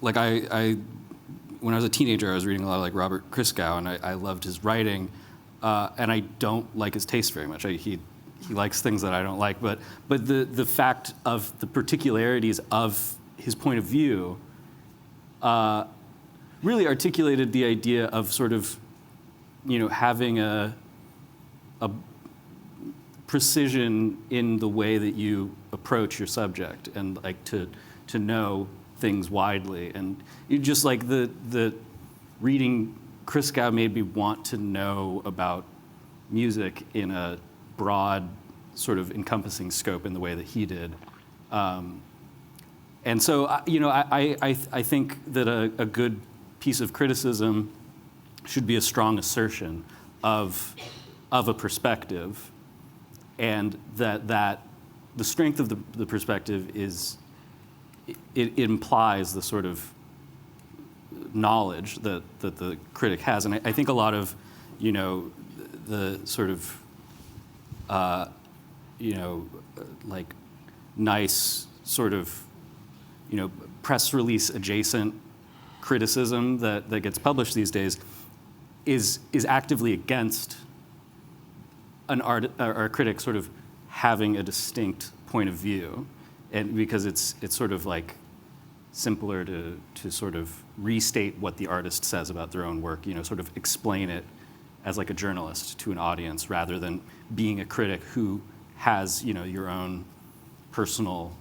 like I when I was a teenager, I was reading a lot of like Robert Christgau, and I loved his writing, and I don't like his taste very much. He likes things that I don't like, but the fact of the particularities of his point of view really articulated the idea of sort of, having a precision in the way that you approach your subject, and like to know things widely. And just like the reading Christgau made me want to know about music in a broad, sort of encompassing scope in the way that he did. And so, I think that a good piece of criticism should be a strong assertion of a perspective, and that the strength of the perspective is, it implies the sort of knowledge that the critic has. And I think a lot of, the sort of, like nice sort of, press release adjacent criticism that gets published these days is actively against an art or a critic sort of having a distinct point of view, and because it's sort of like simpler to sort of restate what the artist says about their own work, sort of explain it as like a journalist to an audience, rather than being a critic who has, your own personal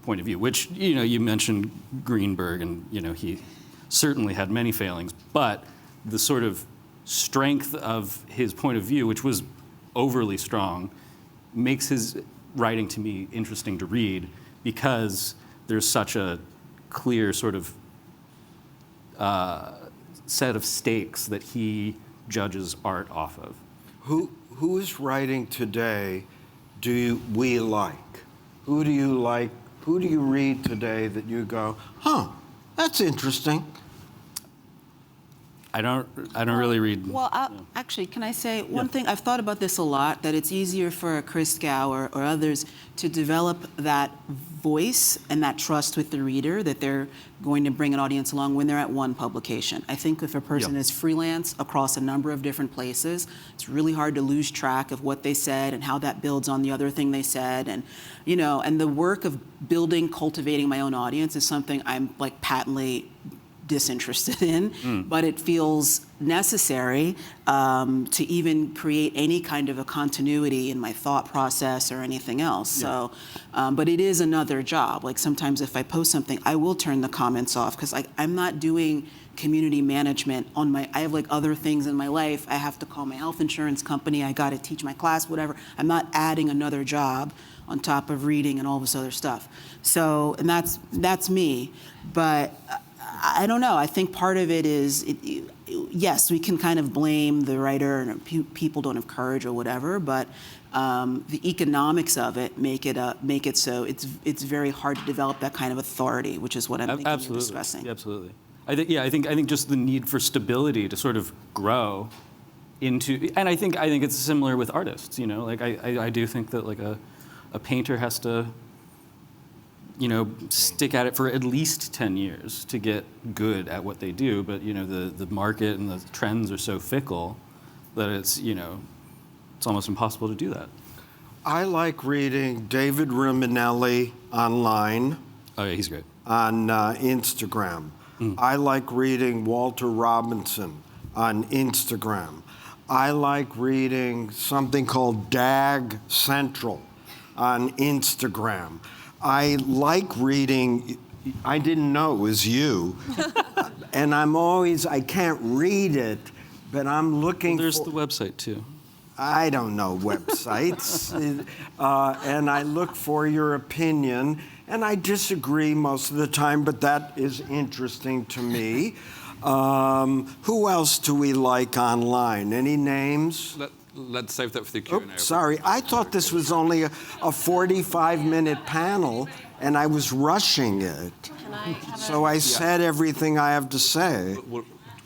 point of view, which, you mentioned Greenberg, and, he certainly had many failings, but the sort of strength of his point of view, which was overly strong, makes his writing to me interesting to read, because there's such a clear sort of set of stakes that he judges art off of. Whose writing today do we like? Who do you like? Who do you read today that you go, that's interesting? I don't really read. Well, actually, can I say one thing? I've thought about this a lot, that it's easier for a Christgau or others to develop that voice and that trust with the reader that they're going to bring an audience along when they're at one publication. I think if a person is freelance across a number of different places, it's really hard to lose track of what they said and how that builds on the other thing they said. And, and the work of building, cultivating my own audience is something I'm like patently disinterested in, but it feels necessary to even create any kind of a continuity in my thought process or anything else. So, but it is another job. Like sometimes if I post something, I will turn the comments off because I'm not doing community management on I have like other things in my life. I have to call my health insurance company. I got to teach my class, whatever. I'm not adding another job on top of reading and all this other stuff. So, and that's me. But I don't know. I think part of it is, yes, we can kind of blame the writer and people don't have courage or whatever, but the economics of it make it so it's very hard to develop that kind of authority, which is what I'm thinking you're discussing. Absolutely. I think just the need for stability to sort of grow into, and I think it's similar with artists. You know, like I do think that like a painter has to, you know, stick at it for at least 10 years to get good at what they do. But, you know, the market and the trends are so fickle that it's, you know, it's almost impossible to do that. I like reading David Riminelli online. Oh, yeah, he's great. On Instagram. I like reading Walter Robinson on Instagram. I like reading something called Dag Central on Instagram. I like reading, I didn't know it was you, and I can't read it, but I'm looking for... There's the website, too. I don't know websites. And I look for your opinion, and I disagree most of the time, but that is interesting to me. Who else do we like online? Any names? Let's save that for the Q&A. Sorry, I thought this was only a 45-minute panel, and I was rushing it. So I said everything I have to say.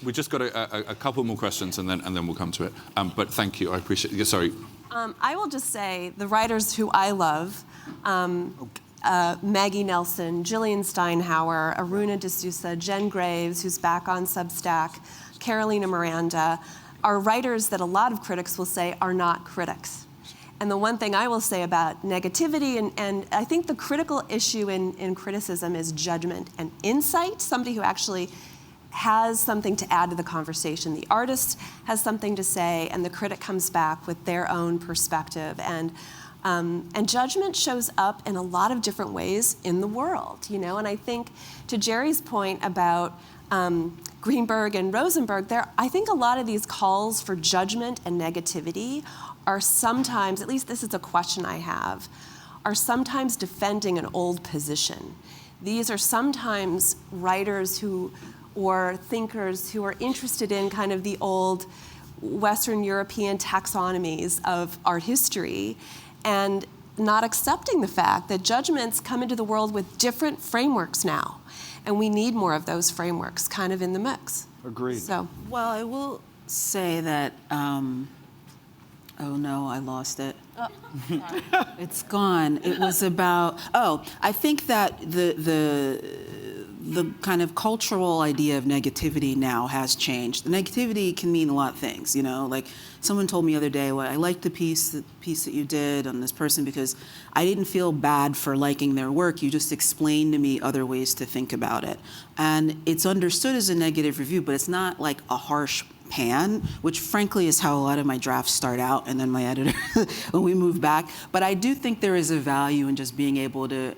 We just got a couple more questions, and then we'll come to it. But thank you, I appreciate it. Sorry. I will just say the writers who I love, Maggie Nelson, Gillian Steinhauer, Aruna D'Souza, Jen Graves, who's back on Substack, Carolina Miranda, are writers that a lot of critics will say are not critics. And the one thing I will say about negativity, and I think the critical issue in criticism is judgment and insight, somebody who actually has something to add to the conversation. The artist has something to say, and the critic comes back with their own perspective. And judgment shows up in a lot of different ways in the world, you know? And I think, to Jerry's point about Greenberg and Rosenberg, I think a lot of these calls for judgment and negativity are sometimes, at least this is a question I have, are sometimes defending an old position. These are sometimes writers or thinkers who are interested in kind of the old Western European taxonomies of art history and not accepting the fact that judgments come into the world with different frameworks now. And we need more of those frameworks kind of in the mix. Agreed. So. Well, I will say that, oh no, I lost it. Oh, it's gone. It was about, I think that the kind of cultural idea of negativity now has changed. The negativity can mean a lot of things, you know, like someone told me the other day, well, I liked the piece that you did on this person because I didn't feel bad for liking their work. You just explained to me other ways to think about it. And it's understood as a negative review, but it's not like a harsh pan, which frankly is how a lot of my drafts start out, and then my editor, when we move back. But I do think there is a value in just being able to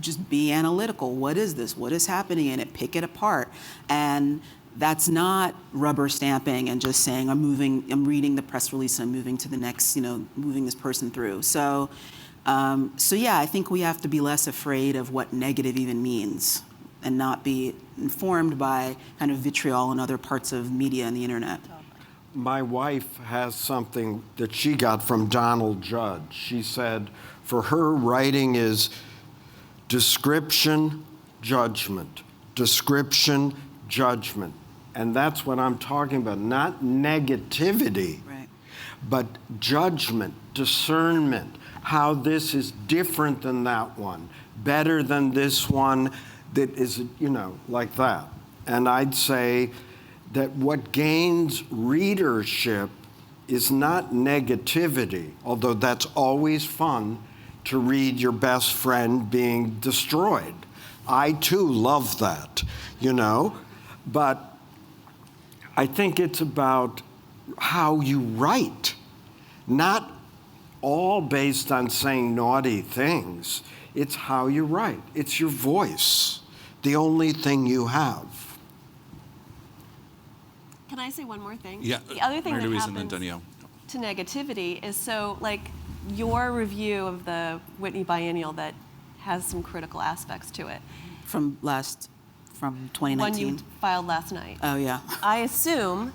just be analytical. What is this? What is happening in it? Pick it apart. And that's not rubber stamping and just saying, I'm reading the press release, I'm moving to the next, you know, moving this person through. So yeah, I think we have to be less afraid of what negative even means and not be informed by kind of vitriol and other parts of media and the internet. My wife has something that she got from Donald Judd. She said, for her, writing is description, judgment, description, judgment. And that's what I'm talking about, not negativity, Right. but judgment, discernment, how this is different than that one, better than this one that is, you know, like that. And I'd say that what gains readership is not negativity, although that's always fun to read your best friend being destroyed. I too love that, you know? But I think it's about how you write, not all based on saying naughty things. It's how you write. It's your voice, the only thing you have. Can I say one more thing? Yeah. The other thing Mary that Louise and then happens Danielle. to negativity is so, like, your review of the Whitney Biennial that has some critical aspects to it. From 2019. One you filed last night. Oh, yeah. I assume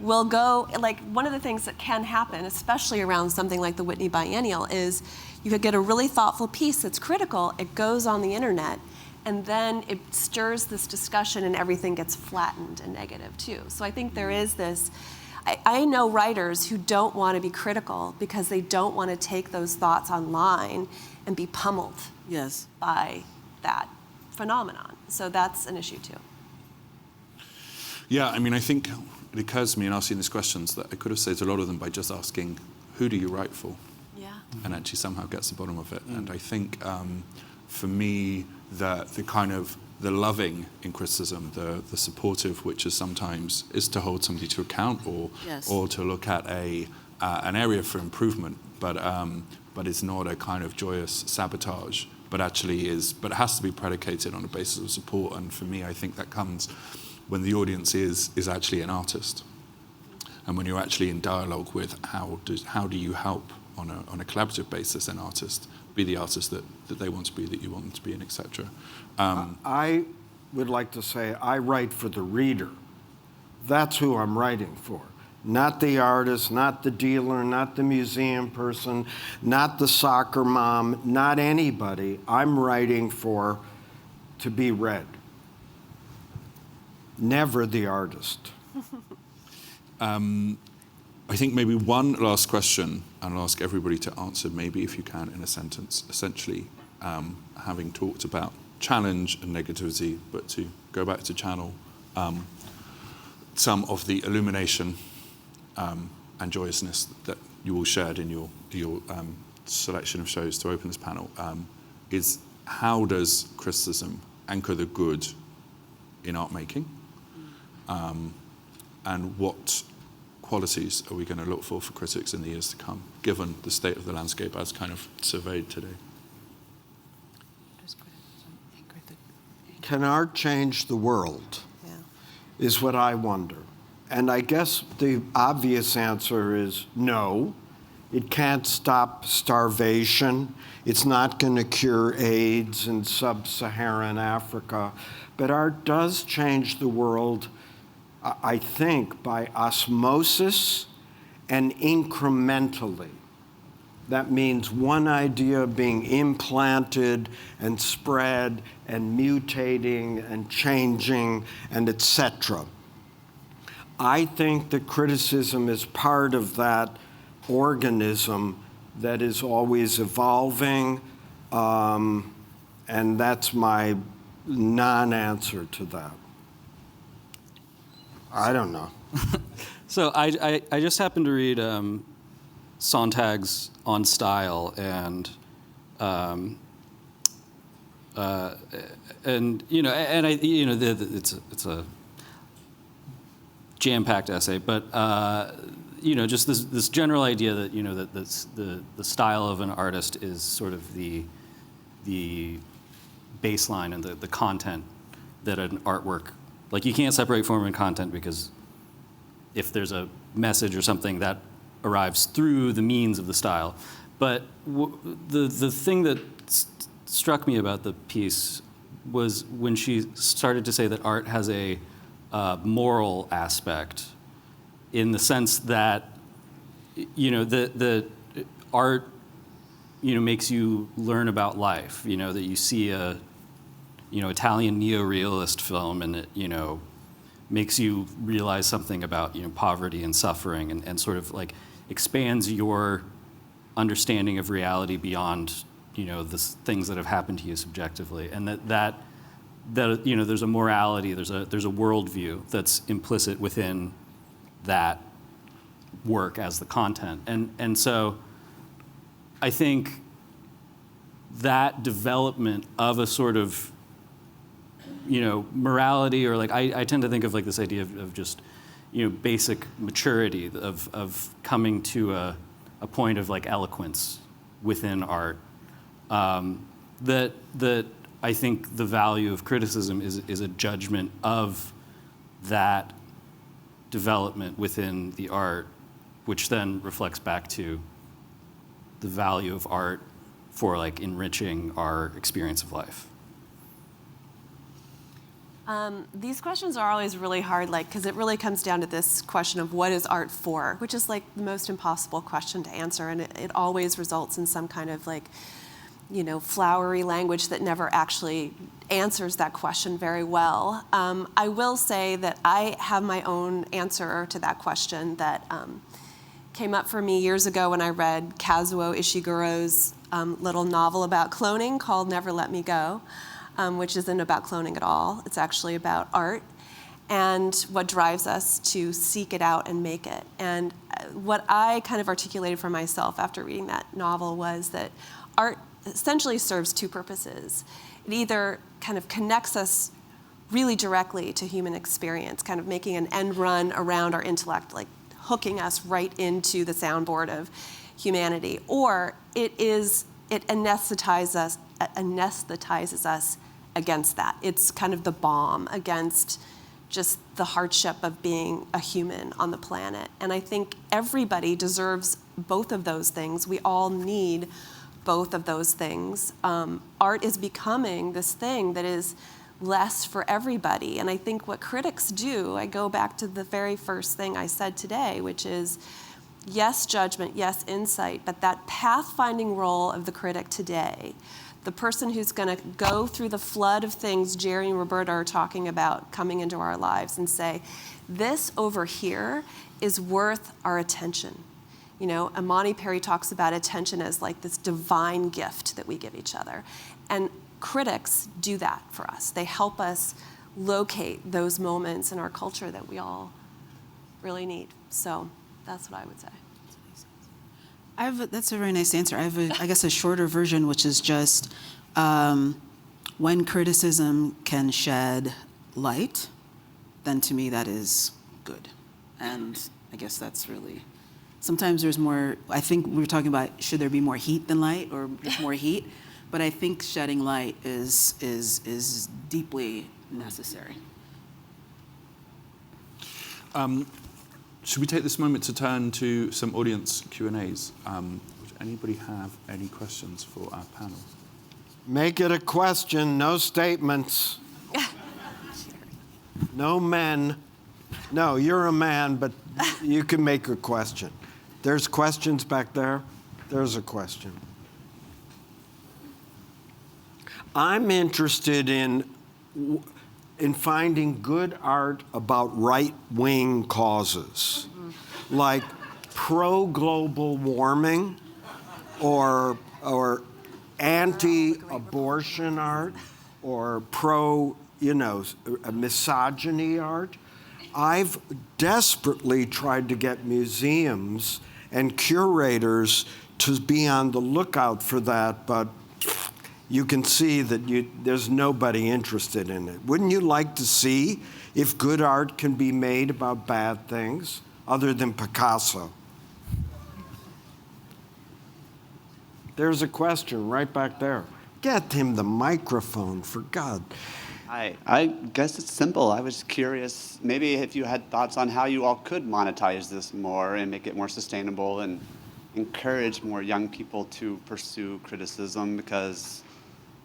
will go, like, one of the things that can happen, especially around something like the Whitney Biennial, is you could get a really thoughtful piece that's critical, it goes on the internet, and then it stirs this discussion and everything gets flattened and negative too. So I think there is this, I know writers who don't want to be critical because they don't want to take those thoughts online and be pummeled Yes. by that phenomenon. So that's an issue too. Yeah, I mean, I think it occurs to me in asking these questions that I could have saved a lot of them by just asking, who do you write for? Yeah. And actually somehow gets to the bottom of it. And I think for me, the kind of the loving in criticism, the supportive, which is sometimes is to hold somebody to account or to look at an area for improvement, but it's not a kind of joyous sabotage, but actually but it has to be predicated on a basis of support. And for me, I think that comes when the audience is actually an artist, and when you're actually in dialogue with how do you help on a collaborative basis an artist be the artist that they want to be, that you want them to be, and etc. I would like to say I write for the reader. That's who I'm writing for. Not the artist, not the dealer, not the museum person, not the soccer mom, not anybody. I'm writing for to be read. Never the artist. I think maybe one last question, and I'll ask everybody to answer, maybe if you can, in a sentence. Essentially, having talked about challenge and negativity, but to go back to channel some of the illumination and joyousness that you all shared in your selection of shows to open this panel, is how does criticism anchor the good in art making? And what qualities are we going to look for critics in the years to come, given the state of the landscape as kind of surveyed today? Can art change the world? Yeah. Is what I wonder. And I guess the obvious answer is no. It can't stop starvation. It's not going to cure AIDS in sub-Saharan Africa. But art does change the world, I think, by osmosis and incrementally. That means one idea being implanted and spread and mutating and changing and etc. I think that criticism is part of that organism that is always evolving, and that's my non-answer to that. I don't know. So I just happened to read Sontag's On Style, and it's a jam-packed essay, but just this general idea that that the style of an artist is sort of the baseline and the content that an artwork, like, you can't separate form and content, because if there's a message or something that arrives through the means of the style. But the thing that struck me about the piece was when she started to say that art has a moral aspect, in the sense that the art makes you learn about life. That you see a Italian neo-realist film, and it makes you realize something about poverty and suffering, and sort of like expands your understanding of reality beyond the things that have happened to you subjectively, and that there's a morality, there's a worldview that's implicit within that work as the content, and so I think that development of a sort of morality, or like I tend to think of like this idea of just, basic maturity of coming to a point of like eloquence within art. That I think the value of criticism is a judgment of that development within the art, which then reflects back to the value of art for like enriching our experience of life. These questions are always really hard, because it really comes down to this question of what is art for, which is like the most impossible question to answer, and it always results in some kind of flowery language that never actually answers that question very well. I will say that I have my own answer to that question that came up for me years ago when I read Kazuo Ishiguro's little novel about cloning called Never Let Me Go, which isn't about cloning at all. It's actually about art and what drives us to seek it out and make it. And what I kind of articulated for myself after reading that novel was that art essentially serves two purposes. It either kind of connects us really directly to human experience, kind of making an end run around our intellect, like hooking us right into the soundboard of humanity, or it anesthetizes us against that. It's kind of the balm against just the hardship of being a human on the planet. And I think everybody deserves both of those things. We all need both of those things. Art is becoming this thing that is less for everybody. And I think what critics do, I go back to the very first thing I said today, which is yes, judgment, yes, insight, but that pathfinding role of the critic today, the person who's going to go through the flood of things Jerry and Roberta are talking about coming into our lives and say, this over here is worth our attention. Imani Perry talks about attention as like this divine gift that we give each other. And critics do that for us. They help us locate those moments in our culture that we all really need. So that's what I would say. That's a very nice answer. I have, I guess, a shorter version, which is just when criticism can shed light, then to me that is good. And I guess that's really, sometimes there's more, I think we were talking about should there be more heat than light or just more heat, but I think shedding light is deeply necessary. Should we take this moment to turn to some audience Q&As? Would anybody have any questions for our panel? Make it a question, no statements. No men. No, you're a man, but you can make a question. There's questions back there. There's a question. I'm interested in finding good art about right-wing causes, like pro-global warming or anti-abortion art or misogyny art. I've desperately tried to get museums and curators to be on the lookout for that, but you can see that there's nobody interested in it. Wouldn't you like to see if good art can be made about bad things, other than Picasso? There's a question right back there. Get him the microphone, for God. Hi, I guess it's simple. I was curious, maybe if you had thoughts on how you all could monetize this more and make it more sustainable and encourage more young people to pursue criticism, because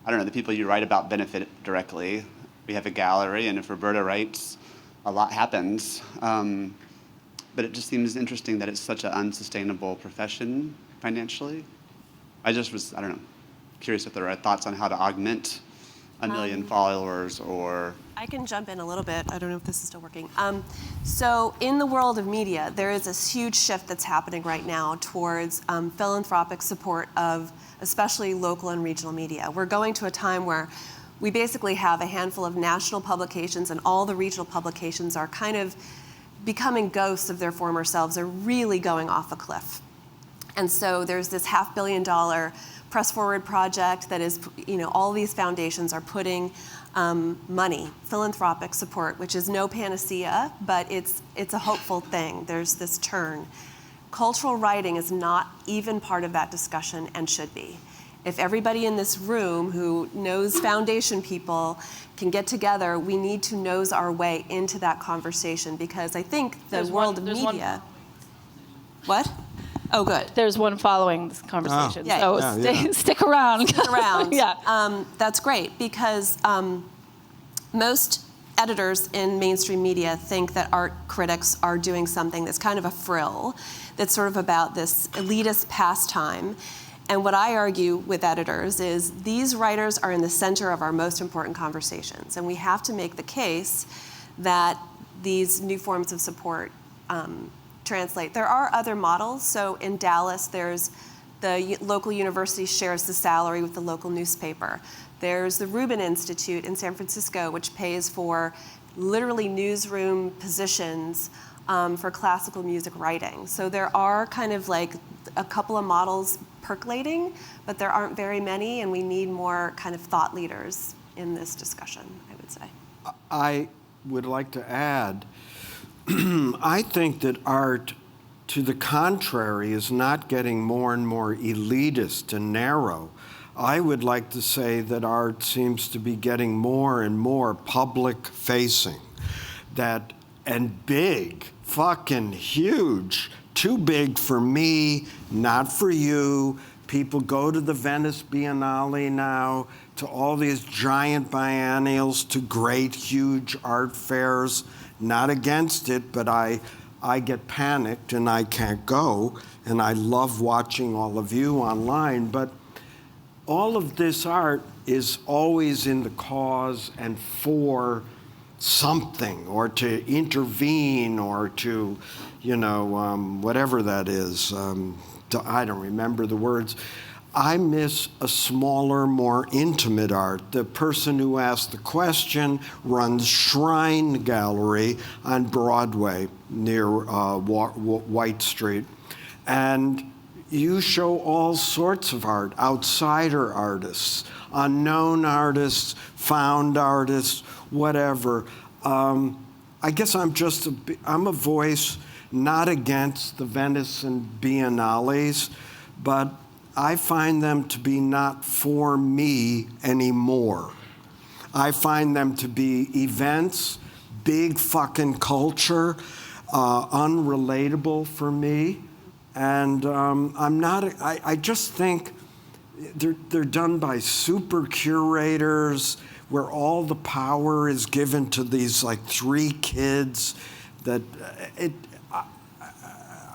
I don't know, the people you write about benefit directly. We have a gallery, and if Roberta writes, a lot happens. But it just seems interesting that it's such an unsustainable profession financially. I just was, I don't know, curious if there are thoughts on how to augment a million followers or... I can jump in a little bit. I don't know if this is still working. So in the world of media, there is this huge shift that's happening right now towards philanthropic support of especially local and regional media. We're going to a time where we basically have a handful of national publications, and all the regional publications are kind of becoming ghosts of their former selves. They're really going off a cliff. And so there's this $500 million press forward project that is, all these foundations are putting money, philanthropic support, which is no panacea, but it's a hopeful thing. There's this turn. Cultural writing is not even part of that discussion and should be. If everybody in this room who knows foundation people can get together, we need to nose our way into that conversation, because I think the world of media... What? Oh, good. There's one following this conversation, Oh. so stick around. Stick around. Yeah. That's great, because most editors in mainstream media think that art critics are doing something that's kind of a frill, that's sort of about this elitist pastime. And what I argue with editors is these writers are in the center of our most important conversations, and we have to make the case that these new forms of support translate. There are other models. So in Dallas, there's the local university shares the salary with the local newspaper. There's the Rubin Institute in San Francisco, which pays for literally newsroom positions for classical music writing. So there are kind of like a couple of models percolating, but there aren't very many, and we need more kind of thought leaders in this discussion, I would say. I would like to add, I think that art, to the contrary, is not getting more and more elitist and narrow. I would like to say that art seems to be getting more and more public-facing, and big, fucking huge. Too big for me, not for you. People go to the Venice Biennale now, to all these giant biennials, to great, huge art fairs. Not against it, but I get panicked and I can't go, and I love watching all of you online. But all of this art is always in the cause and for something, or to intervene, or to, whatever that is. I don't remember the words. I miss a smaller, more intimate art. The person who asked the question runs Shrine Gallery on Broadway near White Street. And you show all sorts of art, outsider artists, unknown artists, found artists, whatever. I guess I'm a voice not against the Venice and Biennales, but I find them to be not for me anymore. I find them to be events, big fucking culture, unrelatable for me. And I just think they're done by super curators, where all the power is given to these like 3 kids that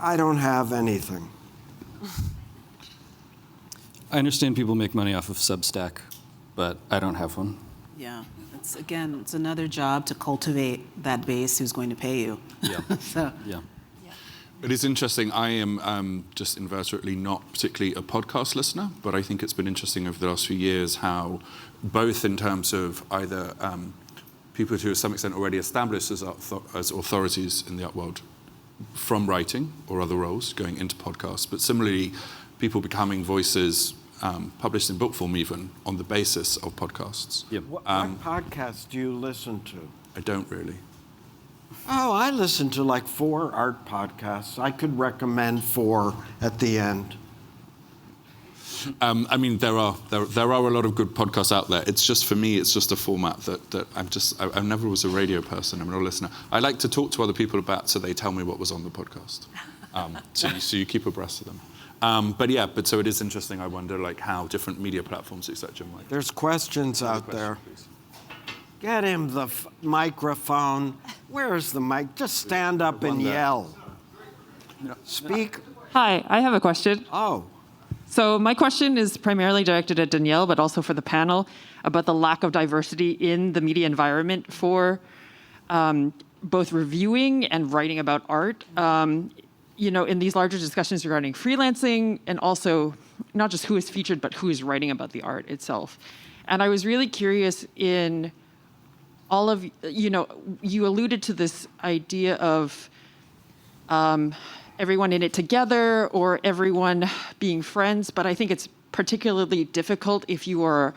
I don't have anything. I understand people make money off of Substack, but I don't have one. Yeah, it's another job to cultivate that base who's going to pay you. Yeah. So. Yeah. It is interesting. I am just inverterately not particularly a podcast listener, but I think it's been interesting over the last few years how both in terms of either people who to some extent already established as authorities in the art world from writing or other roles going into podcasts, but similarly people becoming voices published in book form even on the basis of podcasts. Yep. What podcasts do you listen to? I don't really. Oh, I listen to like 4 art podcasts. I could recommend 4 at the end. I mean, there are a lot of good podcasts out there. It's just, for me, it's just a format that I never was a radio person. I'm not a listener. I like to talk to other people about, so they tell me what was on the podcast. So you keep abreast of them. So it is interesting. I wonder like how different media platforms, etc. might. There's questions out there. Please. Get him the microphone. Where's the mic? Just stand up and yell. Speak. Hi, I have a question. Oh. So my question is primarily directed at Danielle, but also for the panel, about the lack of diversity in the media environment for both reviewing and writing about art. In these larger discussions regarding freelancing, and also not just who is featured, but who is writing about the art itself. And I was really curious in all of, you alluded to this idea of everyone in it together or everyone being friends, but I think it's particularly difficult if you are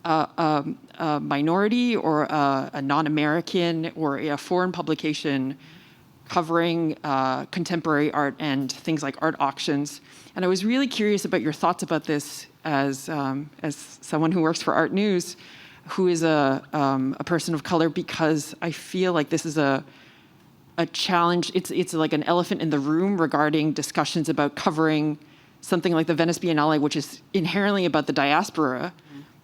a minority or a non-American or a foreign publication covering contemporary art and things like art auctions. And I was really curious about your thoughts about this as someone who works for Art News, who is a person of color, because I feel like this is a challenge. It's like an elephant in the room regarding discussions about covering something like the Venice Biennale, which is inherently about the diaspora,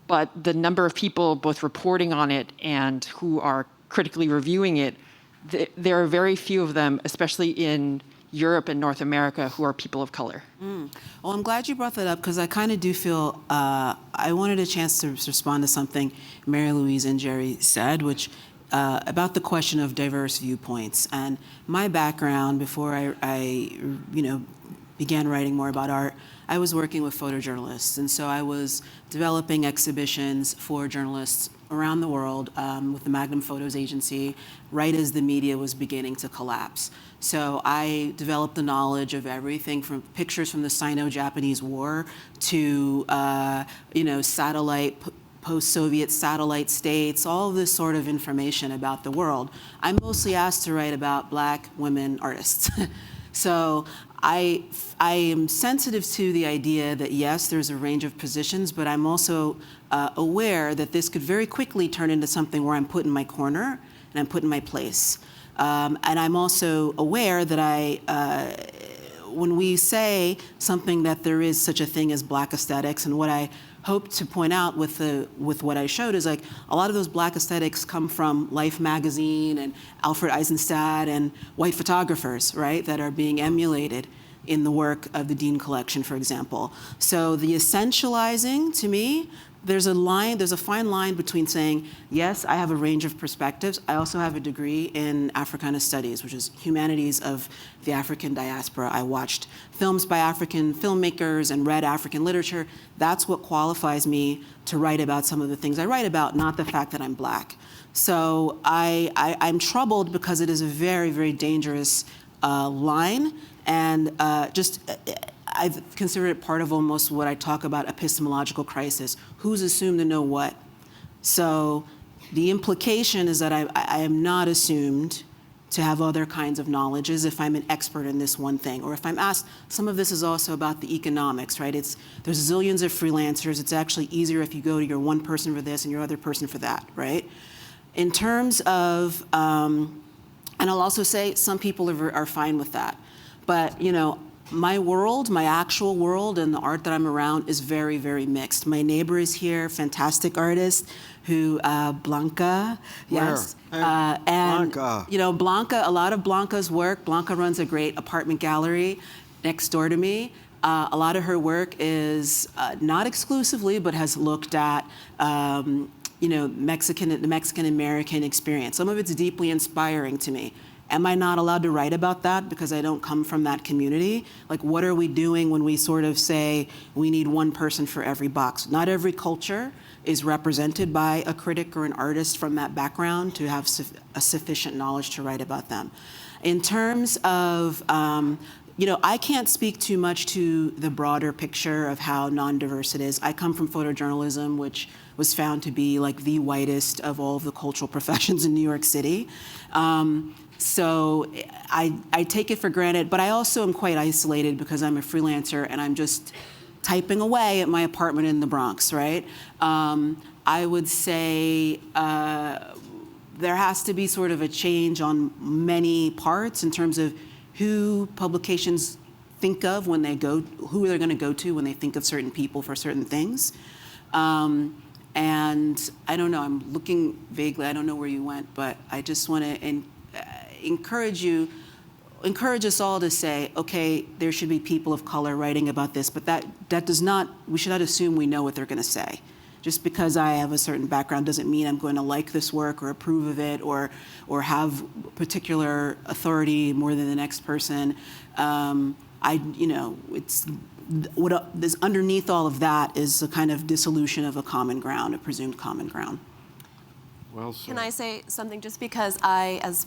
but the number of people both reporting on it and who are critically reviewing it, there are very few of them, especially in Europe and North America, who are people of color. Well, I'm glad you brought that up, because I kind of do feel I wanted a chance to respond to something Mary Louise and Jerry said, which about the question of diverse viewpoints. And my background before I began writing more about art, I was working with photojournalists. And so I was developing exhibitions for journalists around the world with the Magnum Photos agency, right as the media was beginning to collapse. So I developed the knowledge of everything from pictures from the Sino-Japanese War to, post-Soviet satellite states, all of this sort of information about the world. I'm mostly asked to write about Black women artists. So I am sensitive to the idea that, yes, there's a range of positions, but I'm also aware that this could very quickly turn into something where I'm put in my corner and I'm put in my place. And I'm also aware that when we say something that there is such a thing as Black aesthetics, and what I hope to point out with what I showed is like a lot of those Black aesthetics come from Life magazine and Alfred Eisenstadt and white photographers, right, that are being emulated in the work of the Dean Collection, for example. So the essentializing, to me, there's a fine line between saying, yes, I have a range of perspectives. I also have a degree in Africana Studies, which is humanities of the African diaspora. I watched films by African filmmakers and read African literature. That's what qualifies me to write about some of the things I write about, not the fact that I'm Black. So I'm troubled because it is a very, very dangerous line, and I've considered it part of almost what I talk about epistemological crisis. Who's assumed to know what? So the implication is that I am not assumed to have other kinds of knowledges if I'm an expert in this one thing. Or if I'm asked, some of this is also about the economics, right? There's zillions of freelancers. It's actually easier if you go to your one person for this and your other person for that, right? In terms of, and I'll also say some people are fine with that. But, my world, my actual world, and the art that I'm around is very, very mixed. My neighbor is here, fantastic artist, who Blanca, yes, and Blanca. Blanca. A lot of Blanca's work. Blanca runs a great apartment gallery next door to me. A lot of her work is not exclusively, but has looked at the Mexican American experience. Some of it's deeply inspiring to me. Am I not allowed to write about that because I don't come from that community? Like, what are we doing when we sort of say we need one person for every box? Not every culture is represented by a critic or an artist from that background to have a sufficient knowledge to write about them. In terms of, I can't speak too much to the broader picture of how non-diverse it is. I come from photojournalism, which was found to be like the whitest of all of the cultural professions in New York City. So I take it for granted, but I also am quite isolated because I'm a freelancer and I'm just typing away at my apartment in the Bronx, right? I would say there has to be sort of a change on many parts in terms of who publications think of when they go, who they're going to go to when they think of certain people for certain things. And I don't know, I'm looking vaguely, I don't know where you went, but I just want to encourage us all to say, okay, there should be people of color writing about this, but that does not, we should not assume we know what they're going to say. Just because I have a certain background doesn't mean I'm going to like this work or approve of it or have particular authority more than the next person. It's what is underneath all of that is a kind of dissolution of a common ground, a presumed common ground. Well said. Can I say something? Just because I, as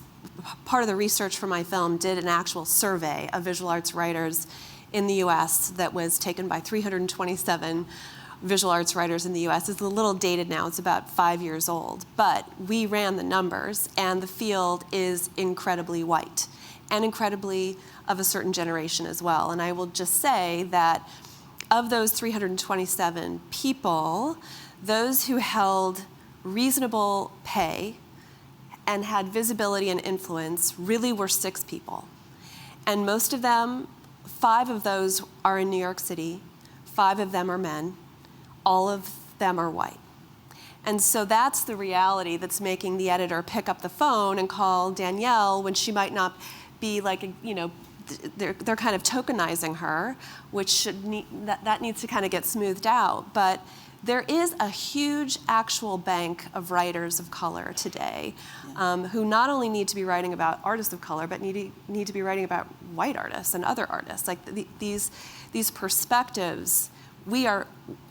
part of the research for my film, did an actual survey of visual arts writers in the US that was taken by 327 visual arts writers in the US. It's a little dated now, it's about 5 years old. But we ran the numbers, and the field is incredibly white and incredibly of a certain generation as well. And I will just say that of those 327 people, those who held reasonable pay and had visibility and influence really were 6 people. And most of them, 5 of those are in New York City, 5 of them are men, all of them are white. And so that's the reality that's making the editor pick up the phone and call Danielle when she might not be like, they're kind of tokenizing her, which that needs to kind of get smoothed out. But there is a huge actual bank of writers of color today who not only need to be writing about artists of color, but need to be writing about white artists and other artists. Like these perspectives,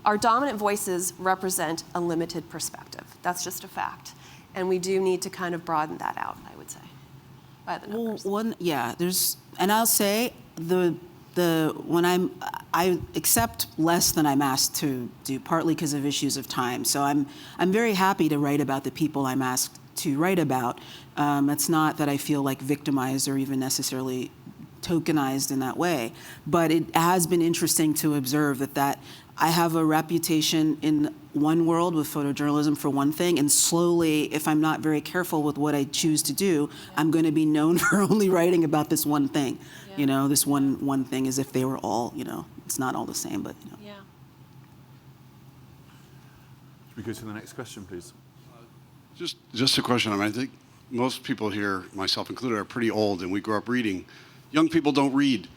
our dominant voices represent a limited perspective. That's just a fact. And we do need to kind of broaden that out, I would say, by the numbers. And I'll say I accept less than I'm asked to do, partly because of issues of time. So I'm very happy to write about the people I'm asked to write about. It's not that I feel like victimized or even necessarily tokenized in that way, but it has been interesting to observe that I have a reputation in one world with photojournalism for one thing, and slowly, if I'm not very careful with what I choose to do, I'm going to be known for only writing about this one thing. This one thing, as if they were all, it's not all the same, but. Yeah. Should we go to the next question, please? Just a question. I think most people here, myself included, are pretty old, and we grew up reading. Young people don't read.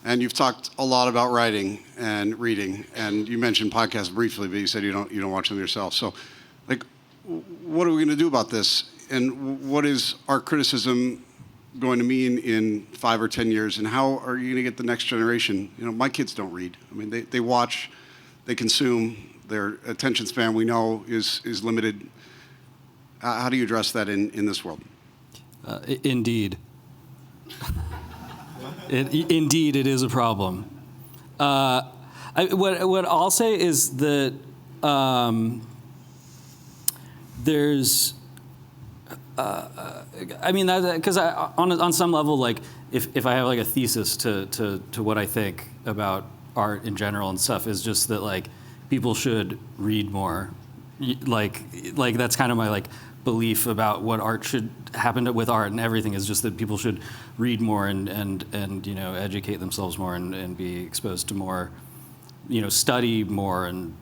And you've talked a lot about writing and reading, and you mentioned podcasts briefly, but you said you don't watch them yourself. So, what are we going to do about this? And what is art criticism going to mean in 5 or 10 years? And how are you going to get the next generation? My kids don't read. I mean, they watch, they consume. Their attention span, we know, is limited. How do you address that in this world? Indeed. Indeed, it is a problem. What I'll say is that there's, because on some level, if I have a thesis to what I think about art in general and stuff, is just that people should read more. That's kind of my belief about what art should happen with art and everything, is just that people should read more and educate themselves more and be exposed to more, study more, and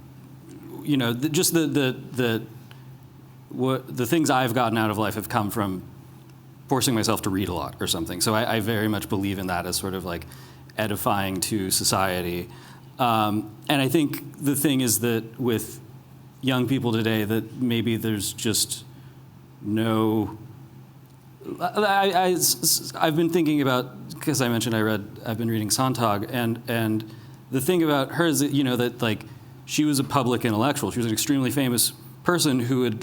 just the things I've gotten out of life have come from forcing myself to read a lot or something. So I very much believe in that as sort of edifying to society. And I think the thing is that with young people today, that maybe there's just no. I've been thinking about, because I mentioned I've been reading Sontag, and the thing about her is that that she was a public intellectual. She was an extremely famous person who would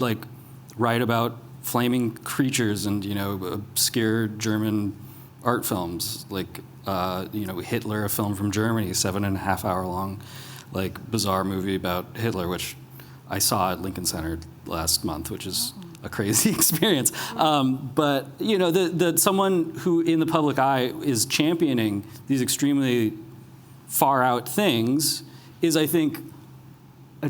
write about flaming creatures and obscure German art films, Hitler, a film from Germany, 7.5 hour long, bizarre movie about Hitler, which I saw at Lincoln Center last month, which is a crazy experience. But that someone who in the public eye is championing these extremely far out things is, I think,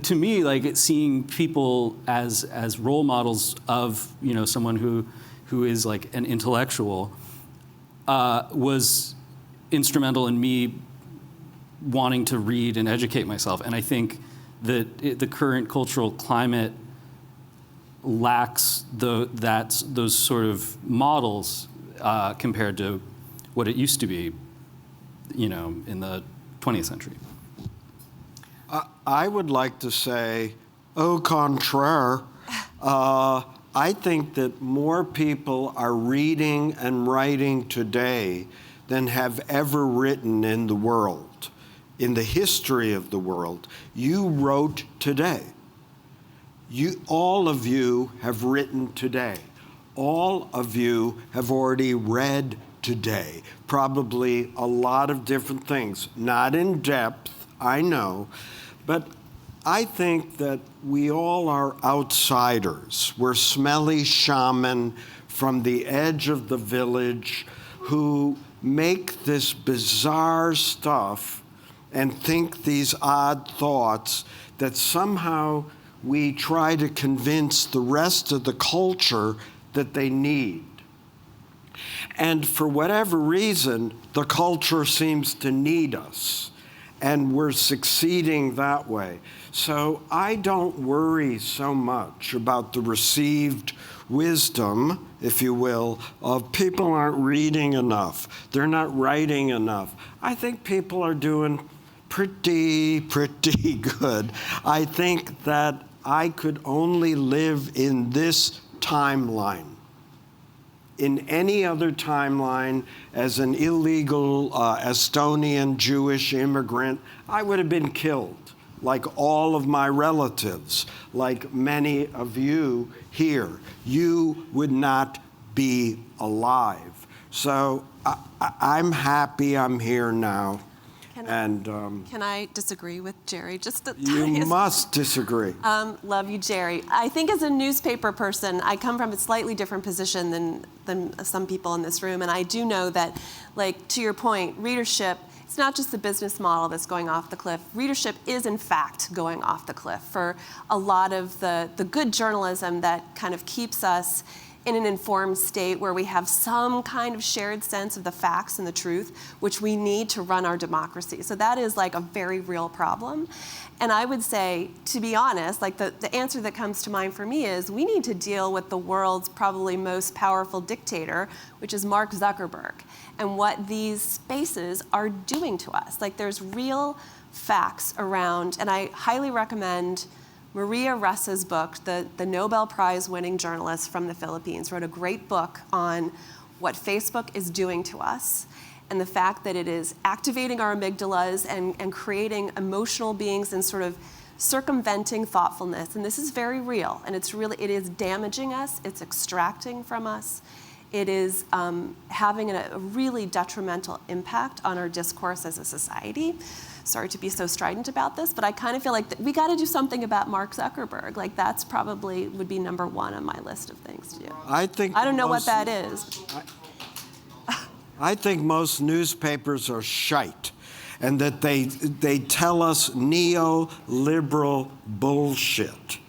to me, seeing people as role models of someone who is an intellectual was instrumental in me wanting to read and educate myself. And I think that the current cultural climate lacks those sort of models compared to what it used to be, in the 20th century. I would like to say, au contraire, I think that more people are reading and writing today than have ever written in the world, in the history of the world. You wrote today. All of you have written today. All of you have already read today. Probably a lot of different things. Not in depth, I know, but I think that we all are outsiders. We're smelly shaman from the edge of the village who make this bizarre stuff and think these odd thoughts that somehow we try to convince the rest of the culture that they need. And for whatever reason, the culture seems to need us, and we're succeeding that way. So I don't worry so much about the received wisdom, if you will, of people aren't reading enough, they're not writing enough. I think people are doing pretty good. I think that I could only live in this timeline. In any other timeline, as an illegal Estonian Jewish immigrant, I would have been killed, like all of my relatives, like many of you here. You would not be alive. So I'm happy I'm here now. Can I disagree with Jerry? You must disagree. Love you, Jerry. I think as a newspaper person, I come from a slightly different position than some people in this room, and I do know that, like, to your point, readership, it's not just the business model that's going off the cliff. Readership is, in fact, going off the cliff for a lot of the good journalism that kind of keeps us in an informed state where we have some kind of shared sense of the facts and the truth, which we need to run our democracy. So that is like a very real problem. And I would say, to be honest, like the answer that comes to mind for me is we need to deal with the world's probably most powerful dictator, which is Mark Zuckerberg, and what these spaces are doing to us. Like, there's real facts around, and I highly recommend Maria Ressa's book, the Nobel Prize-winning journalist from the Philippines, wrote a great book on what Facebook is doing to us and the fact that it is activating our amygdalas and creating emotional beings and sort of circumventing thoughtfulness. And this is very real, and it is damaging us, it's extracting from us, it is having a really detrimental impact on our discourse as a society. Sorry to be so strident about this, but I kind of feel like we got to do something about Mark Zuckerberg. Like, that's probably would be number one on my list of things to do. I don't know what that is. I think most newspapers are shite, and that they tell us neoliberal bullshit.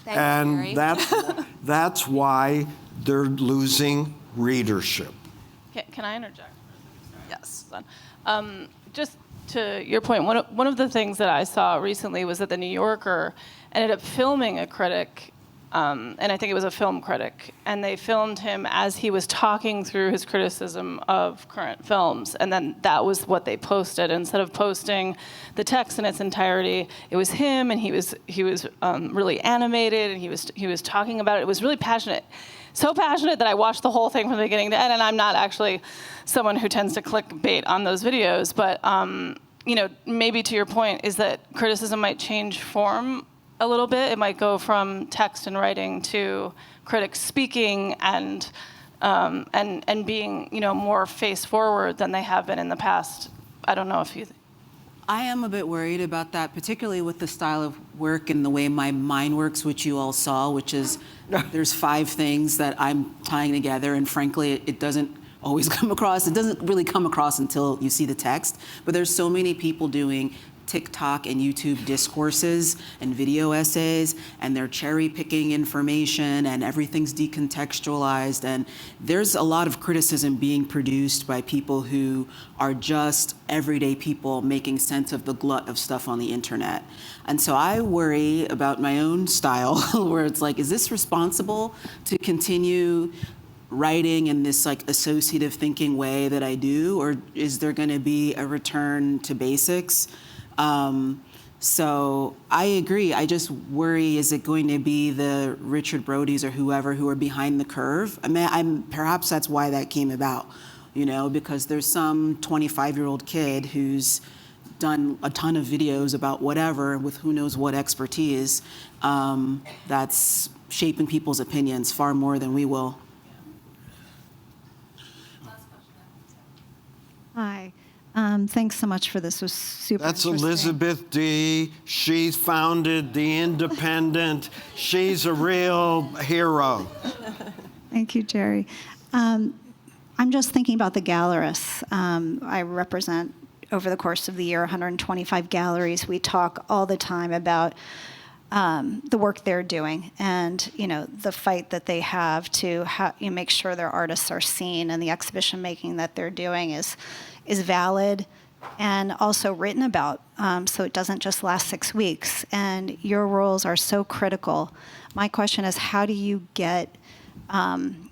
Thanks, Jerry. That's why they're losing readership. Can I interject? Yes. Just to your point, one of the things that I saw recently was that the New Yorker ended up filming a critic, and I think it was a film critic, and they filmed him as he was talking through his criticism of current films, and then that was what they posted. Instead of posting the text in its entirety, it was him, and he was really animated, and he was talking about it. It was really passionate. So passionate that I watched the whole thing from the beginning to end, and I'm not actually someone who tends to clickbait on those videos, but maybe to your point is that criticism might change form a little bit. It might go from text and writing to critics speaking and being more face forward than they have been in the past. I don't know if you. I am a bit worried about that, particularly with the style of work and the way my mind works, which you all saw, which is there's 5 things that I'm tying together, and frankly, it doesn't always come across. It doesn't really come across until you see the text, but there's so many people doing TikTok and YouTube discourses and video essays, and they're cherry picking information and everything's decontextualized, and there's a lot of criticism being produced by people who are just everyday people making sense of the glut of stuff on the internet. And so I worry about my own style where it's like, is this responsible to continue writing in this like associative thinking way that I do, or is there going to be a return to basics? So I agree. I just worry, is it going to be the Richard Brodys or whoever who are behind the curve? I mean, perhaps that's why that came about, because there's some 25-year-old kid who's done a ton of videos about whatever with who knows what expertise that's shaping people's opinions far more than we will. Hi. Thanks so much for this. It was super That's interesting. Elizabeth D. She founded The Independent. She's a real hero. Thank you, Jerry. I'm just thinking about the gallerists. I represent, over the course of the year, 125 galleries. We talk all the time about the work they're doing and the fight that they have to make sure their artists are seen, and the exhibition making that they're doing is valid and also written about, so it doesn't just last 6 weeks. And your roles are so critical. My question is, how do you get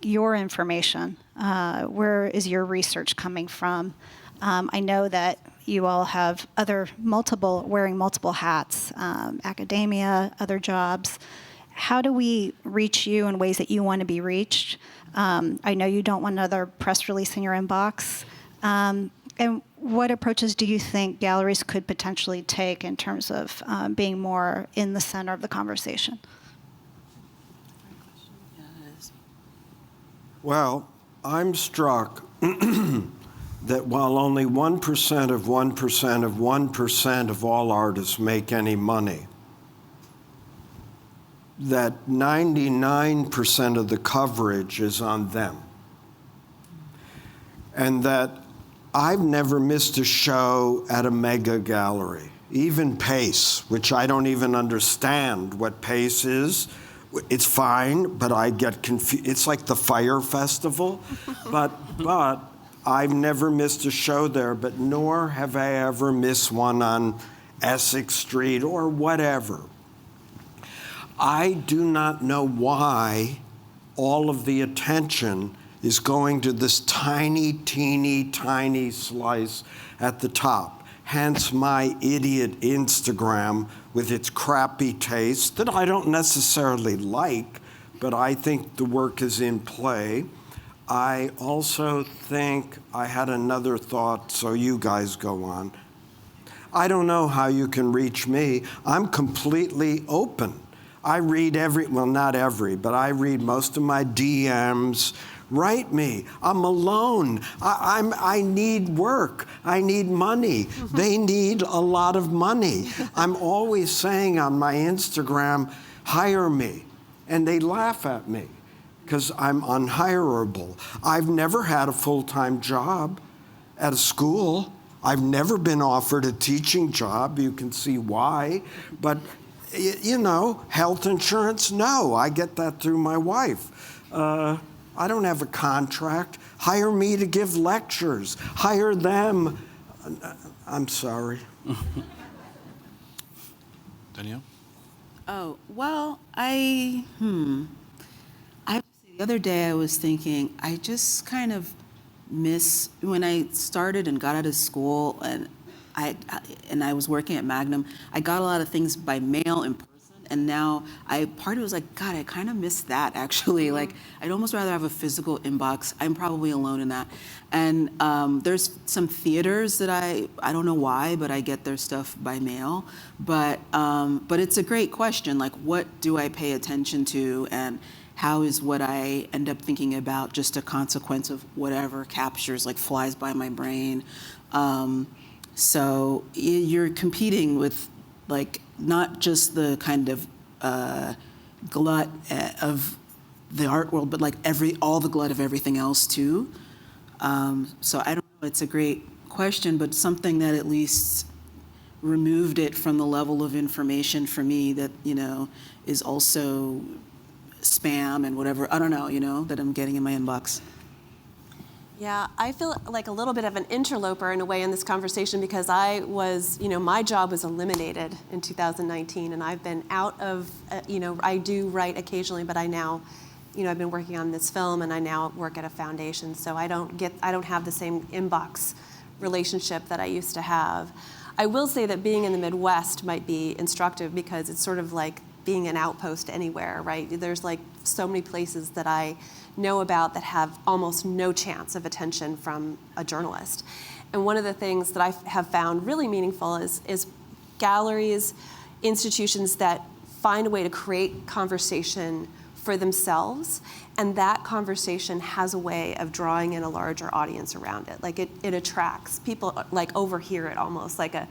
your information? Where is your research coming from? I know that you all have wearing multiple hats, academia, other jobs. How do we reach you in ways that you want to be reached? I know you don't want another press release in your inbox. And what approaches do you think galleries could potentially take in terms of being more in the center of the conversation? Well, I'm struck that while only 1% of 1% of 1% of all artists make any money, that 99% of the coverage is on them. And that I've never missed a show at a mega gallery, even Pace, which I don't even understand what Pace is. It's fine, but I get confused. It's like the Fire Festival, but I've never missed a show there, but nor have I ever missed one on Essex Street or whatever. I do not know why all of the attention is going to this tiny, teeny, tiny slice at the top. Hence my idiot Instagram with its crappy taste that I don't necessarily like, but I think the work is in play. I also think I had another thought, so you guys go on. I don't know how you can reach me. I'm completely open. I read not every, but I read most of my DMs. Write me. I'm alone. I need work. I need money. They need a lot of money. I'm always saying on my Instagram, hire me. And they laugh at me because I'm unhireable. I've never had a full-time job at a school. I've never been offered a teaching job. You can see why. But, health insurance, no. I get that through my wife. I don't have a contract. Hire me to give lectures. Hire them. I'm sorry. Danielle? Oh, well, the other day I was thinking, I just kind of miss when I started and got out of school and I was working at Magnum, I got a lot of things by mail in person. And now part of it was like, God, I kind of miss that actually. Like, I'd almost rather have a physical inbox. I'm probably alone in that. And there's some theaters that I don't know why, but I get their stuff by mail. But it's a great question. Like, what do I pay attention to, and how is what I end up thinking about just a consequence of whatever captures, like flies by my brain. So you're competing with, like, not just the kind of glut of the art world, but like all the glut of everything else too. So I don't know, it's a great question, but something that at least removed it from the level of information for me that, is also spam and whatever, I don't know, that I'm getting in my inbox. Yeah, I feel like a little bit of an interloper in a way in this conversation because I was, my job was eliminated in 2019 and I've been out of, I do write occasionally, but I now, I've been working on this film and I now work at a foundation, so I don't have the same inbox relationship that I used to have. I will say that being in the Midwest might be instructive because it's sort of like being an outpost anywhere, right? There's like so many places that I know about that have almost no chance of attention from a journalist. And one of the things that I have found really meaningful is galleries, institutions that find a way to create conversation for themselves, and that conversation has a way of drawing in a larger audience around it. Like it attracts people, like overhear it almost like a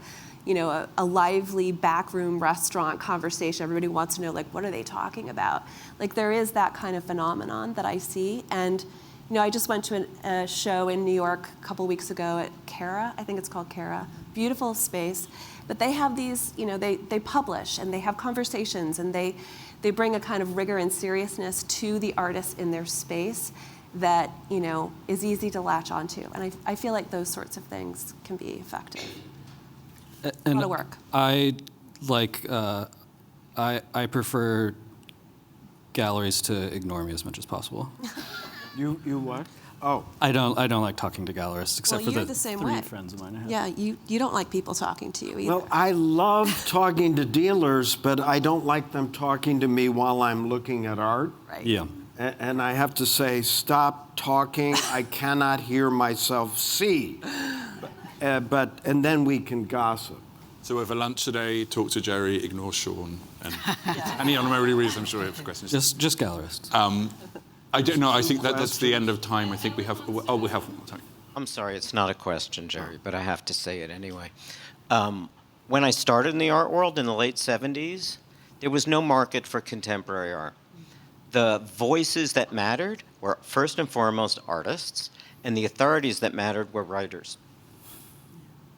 lively backroom restaurant conversation. Everybody wants to know, like, what are they talking about? Like, there is that kind of phenomenon that I see. And, I just went to a show in New York a couple weeks ago at Cara. I think it's called Cara. Beautiful space. But they have these, they publish and they have conversations and they bring a kind of rigor and seriousness to the artists in their space that, is easy to latch onto. And I feel like those sorts of things can be effective. And a lot of work. I prefer galleries to ignore me as much as possible. You what? Oh. I don't like talking to gallerists, except for you're the the same three way. friends of mine I have. Yeah, you don't like people talking to you either. Well, I love talking to dealers, but I don't like them talking to me while I'm looking at art. Right. Yeah. And I have to say, stop talking. I cannot hear myself see. And then we can gossip. So over lunch today, talk to Jerry, ignore Sean, and any honorary reason, I'm sure you have questions. Just gallerists. I don't know. I think that's the end of time. I think we have. Oh, we have one more time. I'm sorry, it's not a question, Jerry, but I have to say it anyway. When I started in the art world in the late 70s, there was no market for contemporary art. The voices that mattered were first and foremost artists, and the authorities that mattered were writers.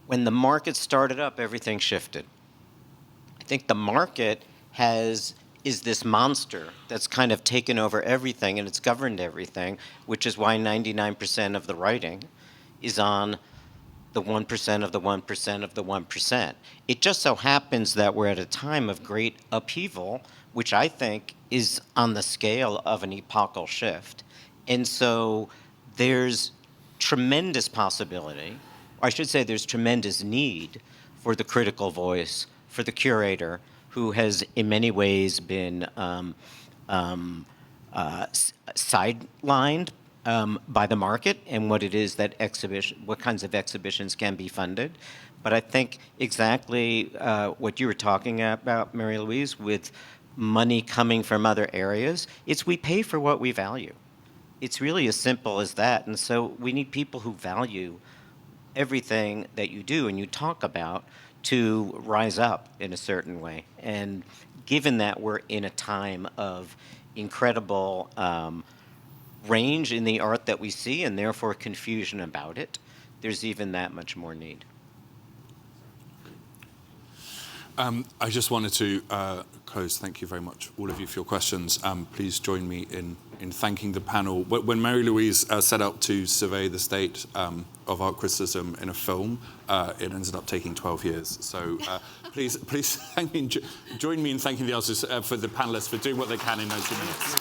When the market started up, everything shifted. I think the market is this monster that's kind of taken over everything and it's governed everything, which is why 99% of the writing is on the 1% of the 1% of the 1%. It just so happens that we're at a time of great upheaval, which I think is on the scale of an epochal shift. And so there's tremendous possibility, or I should say there's tremendous need for the critical voice, for the curator, who has in many ways been sidelined by the market and what it is that what kinds of exhibitions can be funded. But I think exactly what you were talking about, Mary Louise, with money coming from other areas, it's we pay for what we value. It's really as simple as that. And so we need people who value everything that you do and you talk about to rise up in a certain way. And given that we're in a time of incredible range in the art that we see and therefore confusion about it, there's even that much more need. I just wanted to close. Thank you very much, all of you, for your questions. Please join me in thanking the panel. When Mary Louise set out to survey the state of art criticism in a film, it ended up taking 12 years. So please thank me, join me in thanking the others for the panelists for doing what they can in 90 minutes.